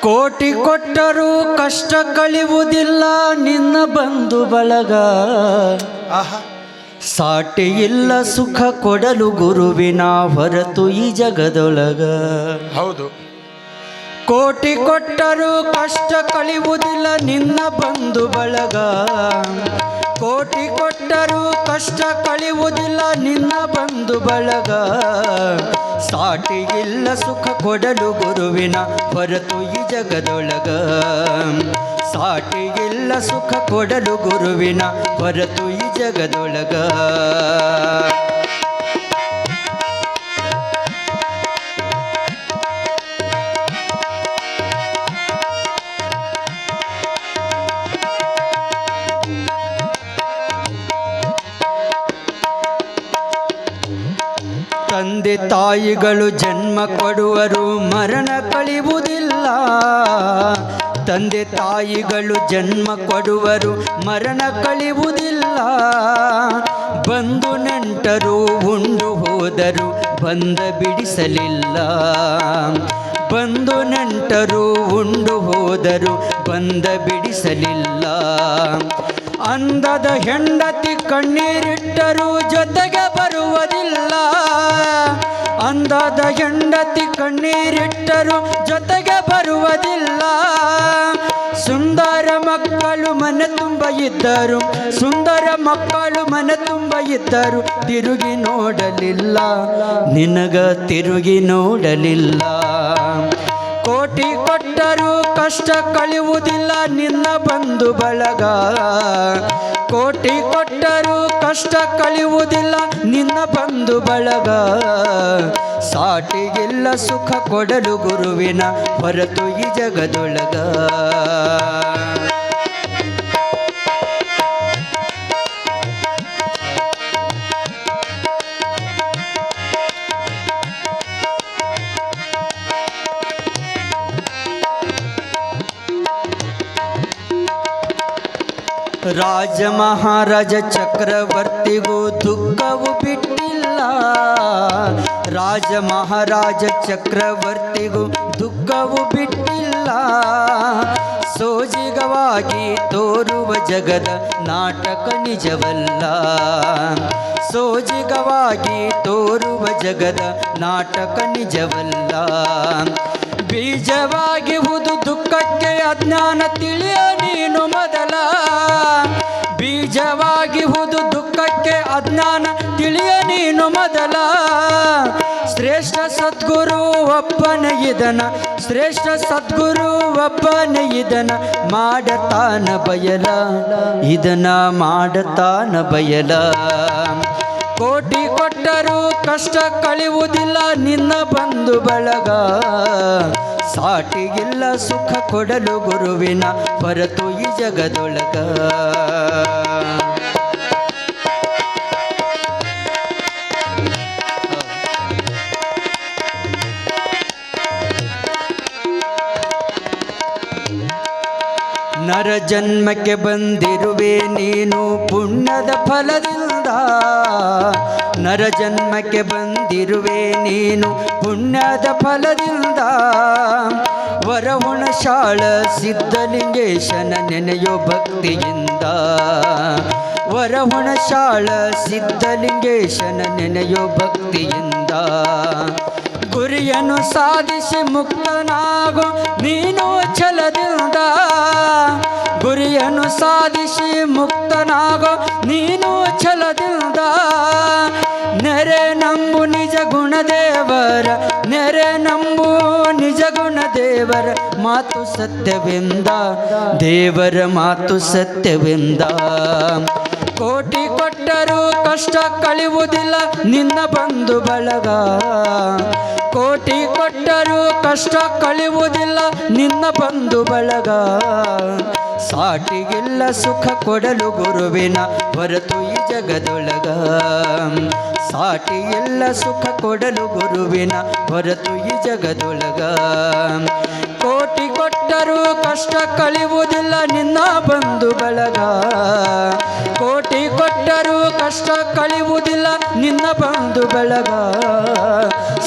ಕೋಟಿ ಕೊಟ್ಟರೂ ಕಷ್ಟ ಕಳಿಯುವುದಿಲ್ಲ ನಿನ್ನ ಬಂಧು ಬಳಗ, ಸಾಟಿ ಇಲ್ಲ ಸುಖ ಕೊಡಲು ಗುರುವಿನ ಹೊರತು ಈ ಜಗದೊಳಗ. ಹೌದು, ಕೋಟಿ ಕೊಟ್ಟರೂ ಕಷ್ಟ ಕಳಿಯುವುದಿಲ್ಲ ನಿನ್ನ ಬಂಧು ಬಳಗ, ಕೋಟಿ ಕೊಟ್ಟರೂ ಕಷ್ಟ ಕಳಿಯುವುದಿಲ್ಲ ನಿನ್ನ ಬಂಧು ಬಳಗ, ಸಾಟಿ ಇಲ್ಲ ಸುಖ ಕೊಡಲು ಗುರುವಿನ ಹೊರತು ಈ ಜಗದೊಳಗ, ಸಾಟಿ ಇಲ್ಲ ಸುಖ ಕೊಡಲು ಗುರುವಿನ ಹೊರತು ಈ ಜಗದೊಳಗ. ತಂದೆ ತಾಯಿಗಳು ಜನ್ಮ ಕೊಡುವರು ಮರಣ ಕಳೆಯುವುದಿಲ್ಲ, ತಂದೆ ತಾಯಿಗಳು ಜನ್ಮ ಕೊಡುವರು ಮರಣ ಕಳೆಯುವುದಿಲ್ಲ, ಬಂಧು ನೆಂಟರು ಉಂಡು ಹೋದರು ಬಂಧ ಬಿಡಿಸಲಿಲ್ಲ, ಬಂಧು ನೆಂಟರು ಉಂಡು ಹೋದರು ಬಂಧ ಬಿಡಿಸಲಿಲ್ಲ, ಅಂದದ ಹೆಂಡತಿ ಕಣ್ಣೀರಿಟ್ಟರು ಜೊತೆಗೆ ಬರುವುದಿಲ್ಲ, ಅಂದದ ಹೆಂಡತಿ ಕಣ್ಣೀರಿಟ್ಟರು ಜೊತೆಗೆ ಬರುವುದಿಲ್ಲ, ಸುಂದರ ಮಕ್ಕಳು ಮನ ತುಂಬ ಇದ್ದರು, ಸುಂದರ ಮಕ್ಕಳು ಮನ ತುಂಬ ಇದ್ದರು, ತಿರುಗಿ ನೋಡಲಿಲ್ಲ ನಿನಗ ತಿರುಗಿ ನೋಡಲಿಲ್ಲ, ಕೋಟಿ ಕೊಟ್ಟರೂ ಕಷ್ಟ ಕಳೆಯುವುದಿಲ್ಲ ನಿನ್ನ ಬಂಧು ಬಳಗ. ಕೋಟಿ ಕೊಟ್ಟರೂ ಕಷ್ಟ ಕಳೆಯುವುದಿಲ್ಲ ನಿನ್ನ ಬಂಧು ಬಳಗ. ಸಾಟಿಗಿಲ್ಲ ಸುಖ ಕೊಡಲು ಗುರುವಿನ ಹೊರತು ಈ ಜಗದೊಳಗ. ರಾಜ ಮಹಾರಾಜ ಚಕ್ರವರ್ತಿಗೂ ದುಃಖವು ಬಿಟ್ಟಿಲ್ಲ. ರಾಜ ಮಹಾರಾಜ ಚಕ್ರವರ್ತಿಗೂ ದುಃಖವು ಬಿಟ್ಟಿಲ್ಲ. ಸೋಜಿಗವಾಗಿ ತೋರುವ ಜಗದ ನಾಟಕ ನಿಜವಲ್ಲ. ಸೋಜಿಗವಾಗಿ ತೋರುವ ಜಗದ ನಾಟಕ ನಿಜವಲ್ಲ. ಬೀಜವಾಗಿರುವುದು ದುಃಖಕ್ಕೆ ಅಜ್ಞಾನ ತಿಳಿಯ ನೀನು ಮೊದಲ. ಬೀಜವಾಗಿರುವುದು ದುಃಖಕ್ಕೆ ಅಜ್ಞಾನ ತಿಳಿಯ ನೀನು ಮೊದಲ. ಶ್ರೇಷ್ಠ ಸದ್ಗುರು ಒಬ್ಬನ ಇದನ, ಶ್ರೇಷ್ಠ ಸದ್ಗುರು ಒಬ್ಬನ ಇದನ ಮಾಡತಾನ ಬಯಲ. ಇದನ ಮಾಡತಾನ ಬಯಲ. ಕೋಟಿ ಕೊಟ್ಟರೂ ಕಷ್ಟ ಕಳೆಯುವುದಿಲ್ಲ ನಿನ್ನ ಬಂಧು ಬಳಗ. ಸಾಟಿಗಿಲ್ಲ ಸುಖ ಕೊಡಲು ಗುರುವಿನ ಹೊರತು ಈ ಜಗದೊಳಗ. ನರ ಜನ್ಮಕ್ಕೆ ಬಂದಿರುವೆ ನೀನು ಪುಣ್ಯದ ಫಲದಿಂದ. ನರ ಜನ್ಮಕ್ಕೆ ಬಂದಿರುವೆ ನೀನು ಪುಣ್ಯದ ಫಲದಿಂದ. ವರಹುಣಶಾಳ ಸಿದ್ಧಲಿಂಗೇಶನ ನೆನೆಯೋ ಭಕ್ತಿಯಿಂದ. ವರಹುಣಶಾಳ ಸಿದ್ಧಲಿಂಗೇಶನ ನೆನೆಯೋ ಭಕ್ತಿಯಿಂದ. ಗುರಿಯನ್ನು ಸಾಧಿಸಿ ಮುಕ್ತನಾಗೋ ನೀನು ಛಲದಿಂದ. ಗುರಿಯನ್ನು ಸಾಧಿಸಿ ಮುಕ್ತನಾಗೋ ನೀನು ಛಲದಿಂದ. ನೆರೆ ನಂಬು ನಿಜ ಗುಣದೇವರ, ನೆರೆ ನಂಬು ನಿಜ ಗುಣದೇವರ ಮಾತು ಸತ್ಯವೆಂದ. ದೇವರ ಮಾತು ಸತ್ಯವೆಂದ. ಕೋಟಿ ಕೊಟ್ಟರೂ ಕಷ್ಟ ಕಳೆಯುವುದಿಲ್ಲ ನಿನ್ನ ಬಂಧು ಬಳಗ. ಕೋಟಿ ಕೊಟ್ಟರೂ ಕಷ್ಟ ಕಳೆಯುವುದಿಲ್ಲ ನಿನ್ನ ಬಂಧು ಬಳಗ. ಸಾಟಿಗಿಲ್ಲ ಸುಖ ಕೊಡಲು ಗುರುವಿನ ಹೊರತು ಈ ಜಗದೊಳಗ. ಸಾಟಿಯಿಲ್ಲ ಸುಖ ಕೊಡಲು ಗುರುವಿನ ಹೊರತು ಈ ಜಗದೊಳಗ. ಕೋಟಿ ಕೊಟ್ಟರೂ ಕಷ್ಟ ಕಳೆಯುವುದಿಲ್ಲ ನಿನ್ನ ಬಂಧು ಬಳಗ. ಕೋಟಿ ಕೊಟ್ಟರೂ ಕಷ್ಟ ಕಳೆಯುವುದಿಲ್ಲ ನಿನ್ನ ಬಂಧು ಬಳಗ.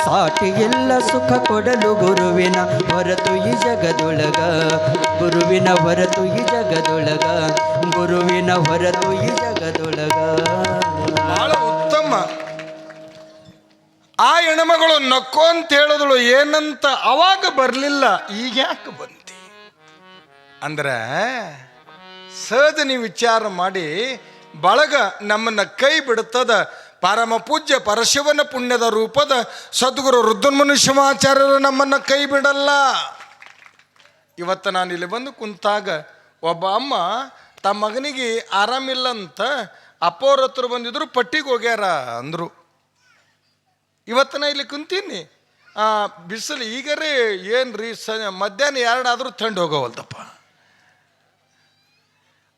ಸಾಟಿಯಿಲ್ಲ ಸುಖ ಕೊಡಲು ಗುರುವಿನ ಹೊರತು ಈ ಜಗದೊಳಗ. ಗುರುವಿನ ಹೊರತು ಈ ಜಗದೊಳಗ. ಗುರುವಿನ ಹೊರತು ಈ ಜಗದೊಳಗ. ಬಹಳ ಉತ್ತಮ. ಆ ಹೆಣ್ಮಗಳು ನಕ್ಕೋ ಅಂತ ಹೇಳಿದಳು ಏನಂತ ಅವಾಗ ಬರಲಿಲ್ಲ, ಈಗ ಯಾಕೆ ಬಂತಿ ಅಂದ್ರೆ ಸಹಜ ನೀವು ವಿಚಾರ ಮಾಡಿ ಬಳಗ ನಮ್ಮನ್ನ ಕೈ ಬಿಡುತ್ತದ. ಪರಮ ಪೂಜ್ಯ ಪರಶಿವನ ಪುಣ್ಯದ ರೂಪದ ಸದ್ಗುರು ರುದ್ರಮುನಿ ಶಿವಾಚಾರ್ಯರು ನಮ್ಮನ್ನ ಕೈ ಬಿಡಲ್ಲ. ಇವತ್ತು ನಾನು ಇಲ್ಲಿ ಬಂದು ಕುಂತಾಗ ಒಬ್ಬ ಅಮ್ಮ ತಮ್ಮ ಮಗನಿಗೆ ಆರಾಮಿಲ್ಲಂತ ಅಪ್ಪವ್ರ ಹತ್ರ ಬಂದಿದ್ರು, ಪಟ್ಟಿಗೆ ಹೋಗ್ಯಾರ ಅಂದರು. ಇವತ್ತು ನಾ ಇಲ್ಲಿ ಕುಂತೀನಿ, ಬಿಸಿಲು ಈಗರೇ ಏನು ರೀ ಮಧ್ಯಾಹ್ನ 2 ಆದರೂ ಥಂಡಿ ಹೋಗೋವಲ್ದಪ್ಪ.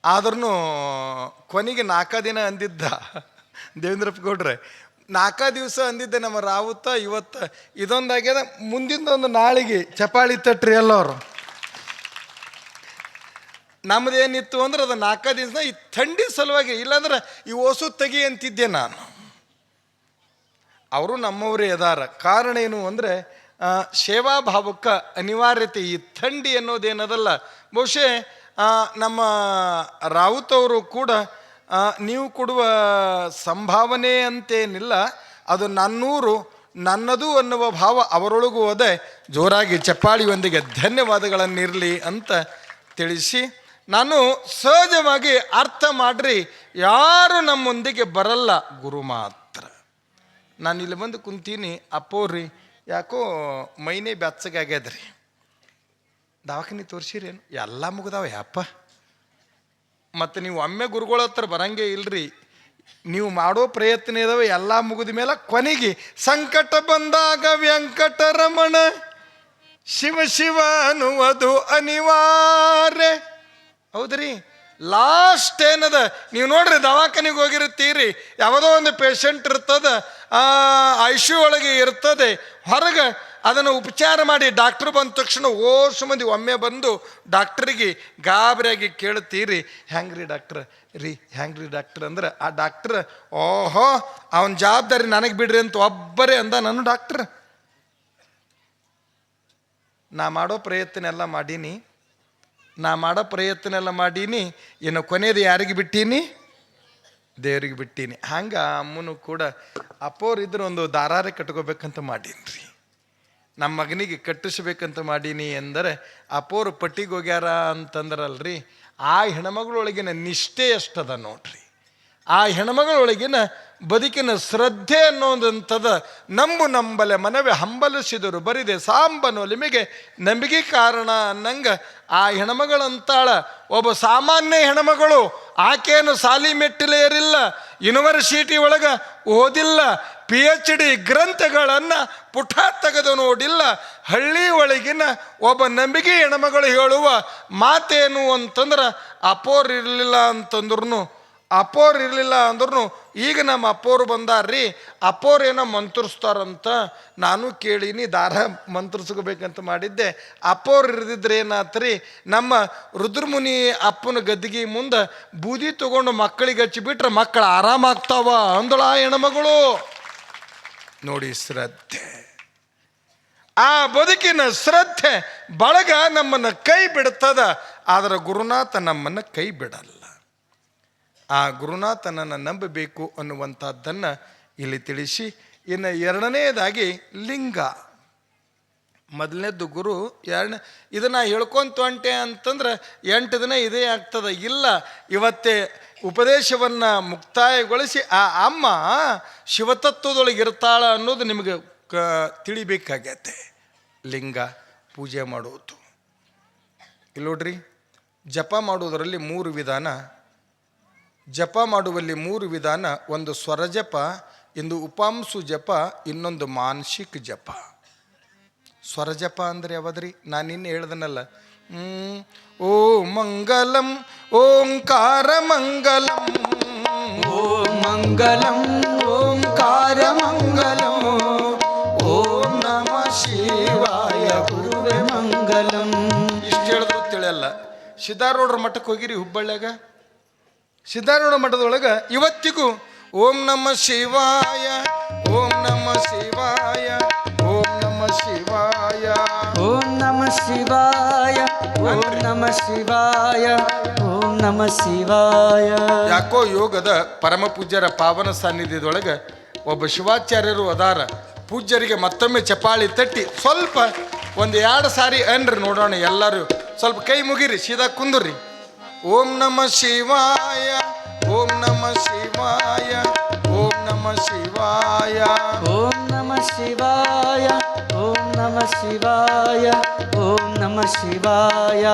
ಆದ್ರೂ ಕೊನೆಗೆ 4 ದಿನ ಅಂದಿದ್ದ ದೇವೇಂದ್ರಪ್ಪ ಗೌಡ್ರೆ, 4 ದಿವಸ ಅಂದಿದ್ದೆ ನಮ್ಮ ರಾವುತ. ಇವತ್ತು ಇದೊಂದಾಗ್ಯದ, ಮುಂದಿಂದೊಂದು ನಾಳೆಗೆ ಚಪಾಳಿ ತಟ್ರಿ ಎಲ್ಲವರು. ನಮ್ಮದೇನಿತ್ತು ಅಂದ್ರೆ ಅದು 4 ದಿವಸ ಈ ಥಂಡಿ ಸಲುವಾಗಿ, ಇಲ್ಲಾಂದ್ರೆ ಈ ಓಸು ತೆಗಿ ಅಂತಿದ್ದೆ ನಾನು. ಅವರು ನಮ್ಮವರೇ ಅದಾರ. ಕಾರಣ ಏನು ಅಂದರೆ ಸೇವಾ ಭಾವಕ್ಕೆ ಅನಿವಾರ್ಯತೆ. ಈ ಥಂಡಿ ಅನ್ನೋದೇನದಲ್ಲ, ಬಹುಶಃ ನಮ್ಮ ರಾವುತ್ ಅವರು ಕೂಡ ನೀವು ಕೊಡುವ ಸಂಭಾವನೆ ಅಂತೇನಿಲ್ಲ, ಅದು ನನ್ನೂರು ನನ್ನದು ಅನ್ನುವ ಭಾವ ಅವರೊಳಗೂ ಹೋದೆ. ಜೋರಾಗಿ ಚಪ್ಪಾಳಿಯೊಂದಿಗೆ ಧನ್ಯವಾದಗಳನ್ನಿರಲಿ ಅಂತ ತಿಳಿಸಿ, ನಾನು ಸಹಜವಾಗಿ ಅರ್ಥ ಮಾಡ್ರಿ, ಯಾರು ನಮ್ಮೊಂದಿಗೆ ಬರಲ್ಲ, ಗುರು ಮಾತ್ರ. ನಾನು ಇಲ್ಲಿ ಬಂದು ಕುಂತೀನಿ, ಅಪ್ಪೋರ್ರಿ ಯಾಕೋ ಮೈನೇ ಬೆಚ್ಚಗಾಗ್ಯದ್ರಿ, ದವಾಖಾನೆ ತೋರಿಸಿರೇನು? ಎಲ್ಲ ಮುಗ್ದಾವ ಯಪ್ಪ. ಮತ್ತು ನೀವು ಒಮ್ಮೆ ಗುರುಗಳ ಹತ್ರ ಬರಂಗೇ ಇಲ್ರಿ. ನೀವು ಮಾಡೋ ಪ್ರಯತ್ನ ಇದಾವೆ ಎಲ್ಲ ಮುಗಿದ ಮೇಲೆ ಕೊನೆಗೆ ಸಂಕಟ ಬಂದಾಗ ವೆಂಕಟರಮಣ ಶಿವ ಶಿವ ಅನ್ನುವುದು ಅನಿವಾರ್ಯ. ಹೌದ್ರಿ? ಲಾಸ್ಟ್ ಏನದ, ನೀವು ನೋಡ್ರಿ ದವಾಖಾನೆಗೆ ಹೋಗಿರ್ತೀರಿ, ಯಾವುದೋ ಒಂದು ಪೇಷಂಟ್ ಇರ್ತದ, ICU ಒಳಗೆ ಇರ್ತದೆ, ಹೊರಗೆ ಅದನ್ನು ಉಪಚಾರ ಮಾಡಿ ಡಾಕ್ಟ್ರು ಬಂದ ತಕ್ಷಣ ಓಸು ಮಂದಿ ಒಮ್ಮೆ ಬಂದು ಡಾಕ್ಟ್ರಿಗೆ ಗಾಬರಿಯಾಗಿ ಕೇಳ್ತೀರಿ, ಹ್ಯಾಂಗ್ರಿ ಡಾಕ್ಟ್ರ್ ಹ್ಯಾಂಗ್ರಿ ಡಾಕ್ಟ್ರ್ ಅಂದ್ರೆ ಆ ಡಾಕ್ಟ್ರ್ ಓಹೋ ಅವನ ಜವಾಬ್ದಾರಿ ನನಗೆ ಬಿಡ್ರಿ ಅಂತ ಒಬ್ಬರೇ ಅಂದ. ನಾನು ಡಾಕ್ಟ್ರ್ ನಾ ಮಾಡೋ ಪ್ರಯತ್ನ ಎಲ್ಲ ಮಾಡೀನಿ, ಇನ್ನು ಕೊನೆಯದು ಯಾರಿಗೆ ಬಿಟ್ಟೀನಿ? ದೇವ್ರಿಗೆ ಬಿಟ್ಟೀನಿ. ಹಂಗೆ ಅಮ್ಮನು ಕೂಡ ಅಪ್ಪೋರು ಇದ್ರೆ ಒಂದು ದಾರಾರೆ ಕಟ್ಕೋಬೇಕಂತ ಮಾಡೀನಿ ರೀ, ನಮ್ಮ ಮಗನಿಗೆ ಕಟ್ಟಿಸ್ಬೇಕಂತ ಮಾಡೀನಿ ಎಂದರೆ ಅಪ್ಪೋರು ಪಟ್ಟಿಗೆ ಹೋಗ್ಯಾರ ಅಂತಂದ್ರಲ್ರಿ. ಆ ಹೆಣ್ಮಗಳೊಳಗಿನ ನಿಷ್ಠೆ ಎಷ್ಟದ ನೋಡ್ರಿ. ಆ ಹೆಣ್ಮಗಳೊಳಗಿನ ಬದುಕಿನ ಶ್ರದ್ಧೆ ಅನ್ನೋದಂಥದ ನಂಬಲೆ ಮನವೇ ಹಂಬಲಿಸಿದರು ಬರಿದೆ ಸಾಂಬನೊಲಿಮೆಗೆ ನಂಬಿಕೆ ಕಾರಣ ಅನ್ನಂಗೆ ಆ ಹೆಣ್ಮಗಳಂತಾಳ. ಒಬ್ಬ ಸಾಮಾನ್ಯ ಹೆಣ್ಮಗಳು, ಆಕೆಯನ್ನು ಸಾಲಿ ಮೆಟ್ಟಿಲೇರಿಲ್ಲ, ಯೂನಿವರ್ಸಿಟಿ ಒಳಗೆ ಓದಿಲ್ಲ, PhD ಗ್ರಂಥಗಳನ್ನು ಪುಟ ತೆಗೆದು ನೋಡಿಲ್ಲ. ಹಳ್ಳಿ ಒಳಗಿನ ಒಬ್ಬ ನಂಬಿಕೆ ಹೆಣ್ಮಗಳು ಹೇಳುವ ಮಾತೇನು ಅಂತಂದ್ರೆ ಅಪೋರ್ ಇರಲಿಲ್ಲ ಅಂದ್ರೂ ಈಗ ನಮ್ಮ ಅಪ್ಪೋರು ಬಂದಾರ್ರಿ, ಅಪ್ಪೋರು ಏನೋ ಮಂತ್ರಿಸ್ತಾರಂತ ನಾನು ಕೇಳೀನಿ, ದಾರ ಮಂತ್ರಿಸ್ಕೋಬೇಕಂತ ಮಾಡಿದ್ದೆ. ಅಪ್ಪೋರು ಇರ್ದಿದ್ರೆ ಏನಾತ್ರಿ, ನಮ್ಮ ರುದ್ರಮುನಿ ಅಪ್ಪನ ಗದ್ದಿಗೆ ಮುಂದೆ ಬೂದಿ ತಗೊಂಡು ಮಕ್ಕಳಿಗೆ ಹಚ್ಚಿಬಿಟ್ರೆ ಮಕ್ಕಳು ಆರಾಮಾಗ್ತಾವ ಅಂದಳ ಹೆಣ್ಮಗಳು. ನೋಡಿ ಶ್ರದ್ಧೆ, ಆ ಬದುಕಿನ ಶ್ರದ್ಧೆ ಬಳಗ ನಮ್ಮನ್ನು ಕೈ ಬಿಡ್ತದ, ಆದರೆ ಗುರುನಾಥ ನಮ್ಮನ್ನು ಕೈ ಬಿಡಲ್ಲ. ಆ ಗುರುನಾಥನನ್ನು ನಂಬಬೇಕು ಅನ್ನುವಂಥದ್ದನ್ನು ಇಲ್ಲಿ ತಿಳಿಸಿ, ಇನ್ನು ಎರಡನೇದಾಗಿ ಲಿಂಗ. ಮೊದಲನೇದ್ದು ಗುರು, ಇದನ್ನು ಹೇಳ್ಕೊಂತ ಹೊಂಟೆ ಅಂತಂದ್ರೆ 8 ದಿನ ಇದೇ ಆಗ್ತದೆ. ಇಲ್ಲ, ಇವತ್ತೇ ಉಪದೇಶವನ್ನು ಮುಕ್ತಾಯಗೊಳಿಸಿ ಆ ಅಮ್ಮ ಶಿವತತ್ವದೊಳಗೆ ಇರ್ತಾಳ ಅನ್ನೋದು ನಿಮಗೆ ತಿಳಿಬೇಕಾಗತ್ತೆ. ಲಿಂಗ ಪೂಜೆ ಮಾಡುವುದು ಇಲ್ಲಿ ನೋಡ್ರಿ, ಜಪ ಮಾಡುವುದರಲ್ಲಿ 3 ವಿಧಾನ. ಜಪ ಮಾಡುವಲ್ಲಿ 3 ವಿಧಾನ. ಒಂದು ಸ್ವರಜಪ, ಇಂದು ಉಪಾಂಸು ಜಪ, ಇನ್ನೊಂದು ಮಾನಸಿಕ ಜಪ. ಸ್ವರಜಪ ಅಂದರೆ ಯಾವದ್ರಿ? ನಾನು ನಿನ್ನೆ ಹೇಳ್ದನಲ್ಲ, ಓಂ ಮಂಗಲಂ ಓಂಕಾರ ಮಂಗಲಂ, ಓಂ ಮಂಗಲಂ ಓಂಕಾರ ಮಂಗಲಂ, ಓಂ ನಮಃ ಶಿವಾಯ ಗುರುವೇ ಮಂಗಲಂ. ಇಷ್ಟು ಹೇಳಿದ್ರು ತಿಳಿಯಲ್ಲ. ಸಿದ್ಧಾರೂಢರ ಮಠಕ್ಕೆ ಹೋಗಿರಿ ಹುಬ್ಬಳ್ಳಿಯಾಗ. ಸಿದ್ಧಾರೂಢ ಮಠದೊಳಗೆ ಇವತ್ತಿಗೂ ಓಂ ನಮಃ ಶಿವಾಯ, ಓಂ ನಮಃ ಶಿವಾಯ, ಓಂ ನಮಃ ಶಿವಾಯ, ಓಂ ನಮಃ ಶಿವಾಯ, ಓಂ ನಮಃ ಶಿವಾಯ, ಓಂ ನಮಃ ಶಿವಾಯ. ಯಾಕೋ ಯೋಗದ ಪರಮ ಪೂಜ್ಯರ ಪಾವನ ಸಾನ್ನಿಧ್ಯದೊಳಗೆ ಒಬ್ಬ ಶಿವಾಚಾರ್ಯರು ಅದಾರ. ಪೂಜ್ಯರಿಗೆ ಮತ್ತೊಮ್ಮೆ ಚಪಾಳಿ ತಟ್ಟಿ ಸ್ವಲ್ಪ 1-2 ಸಾರಿ ಅನ್ರಿ ನೋಡೋಣ. ಎಲ್ಲರೂ ಸ್ವಲ್ಪ ಕೈ ಮುಗಿರಿ, ಸೀದಾ ಕುಂದ್ರಿ. ಓಂ ನಮಃ ಶಿವಾಯ, ಓಂ ನಮಃ ಶಿವಾಯ, ಓಂ ನಮಃ ಶಿವಾಯ, ಓಂ ನಮಃ ಶಿವಾಯ, ಓಂ ನಮಃ ಶಿವಾಯ, ಓಂ ನಮಃ ಶಿವಾಯ,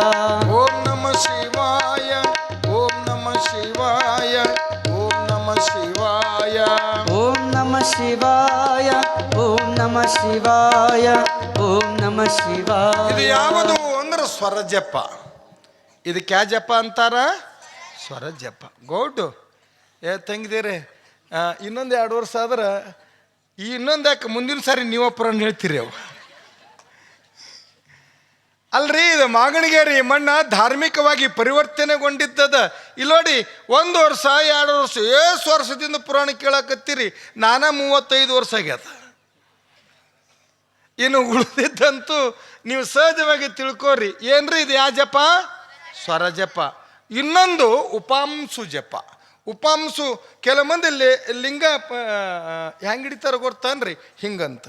ಓಂ ನಮಃ ಶಿವಾಯ, ಓಂ ನಮಃ ಶಿವಾಯ, ಓಂ ನಮಃ ಶಿವಾಯ, ಓಂ ನಮಃ ಶಿವಾಯ, ಓಂ ನಮಃ ಶಿವಾಯ, ಓಂ ನಮಃ ಶಿವಾಯ. ಇದು ಯಾವುದು ಅಂದ್ರೆ ಸ್ವರ ಜಪ. ಇದಕ್ಕೆ ಯಾವ ಜಪ ಅಂತಾರ? ಸ್ವರ ಜಪ. ಗೋಡು ತಂಗಿದೇರೆ, ಇನ್ನೊಂದು 2 ವರ್ಷ ಆದ್ರೆ ಇನ್ನೊಂದು ಯಾಕೆ ಮುಂದಿನ ಸಾರಿ ನೀವು ಪುರಾಣ ಹೇಳ್ತೀರಿ ಅವು ಅಲ್ರಿ. ಇದು ಮಾಗಣಿಗೇರಿ ಮಣ್ಣ ಧಾರ್ಮಿಕವಾಗಿ ಪರಿವರ್ತನೆಗೊಂಡಿದ್ದದ. ಇಲ್ಲಿ ನೋಡಿ, 1 ವರ್ಷ 2 ವರ್ಷ ಎಷ್ಟು ವರ್ಷದಿಂದ ಪುರಾಣ ಕೇಳಕತ್ತೀರಿ. ನಾನಾ 35 ವರ್ಷ ಆಗ್ಯದ. ಇನ್ನು ಉಳಿದಿದ್ದಂತೂ ನೀವು ಸಹಜವಾಗಿ ತಿಳ್ಕೋರಿ. ಏನ್ರಿ ಇದು ಯಾವ ಜಪ? ಸ್ವರ ಜಪ. ಇನ್ನೊಂದು ಉಪಾಂಸು ಜಪ. ಉಪಾಂಸು ಕೆಲ ಮಂದಿ ಲಿಂಗ ಹೆಂಗೆ ಹಿಡಿತಾರ ಗೊತ್ತಾನ್ರಿ? ಹಿಂಗಂತ,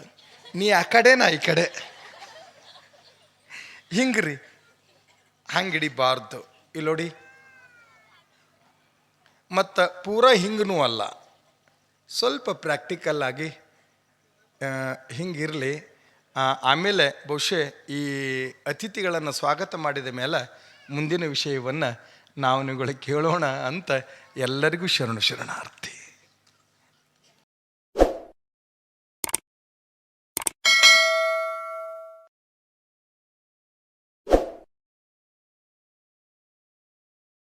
ನೀ ಆ ಕಡೆ ನಾ ಈ ಕಡೆ, ಹಿಂಗ್ರಿ, ಹಂಗೆ ಹಿಡಿಬಾರ್ದು. ಇಲ್ಲಿ ನೋಡಿ, ಮತ್ತು ಪೂರಾ ಹಿಂಗೂ ಅಲ್ಲ, ಸ್ವಲ್ಪ ಪ್ರಾಕ್ಟಿಕಲ್ ಆಗಿ ಹಿಂಗಿರಲಿ. ಆಮೇಲೆ ಬಹುಶಃ ಈ ಅತಿಥಿಗಳನ್ನು ಸ್ವಾಗತ ಮಾಡಿದ ಮೇಲೆ ಮುಂದಿನ ವಿಷಯವನ್ನು ನಾವು ನಿಮಗೆ ಕೇಳೋಣ ಅಂತ ಎಲ್ಲರಿಗೂ ಶರಣಾರ್ಥಿ.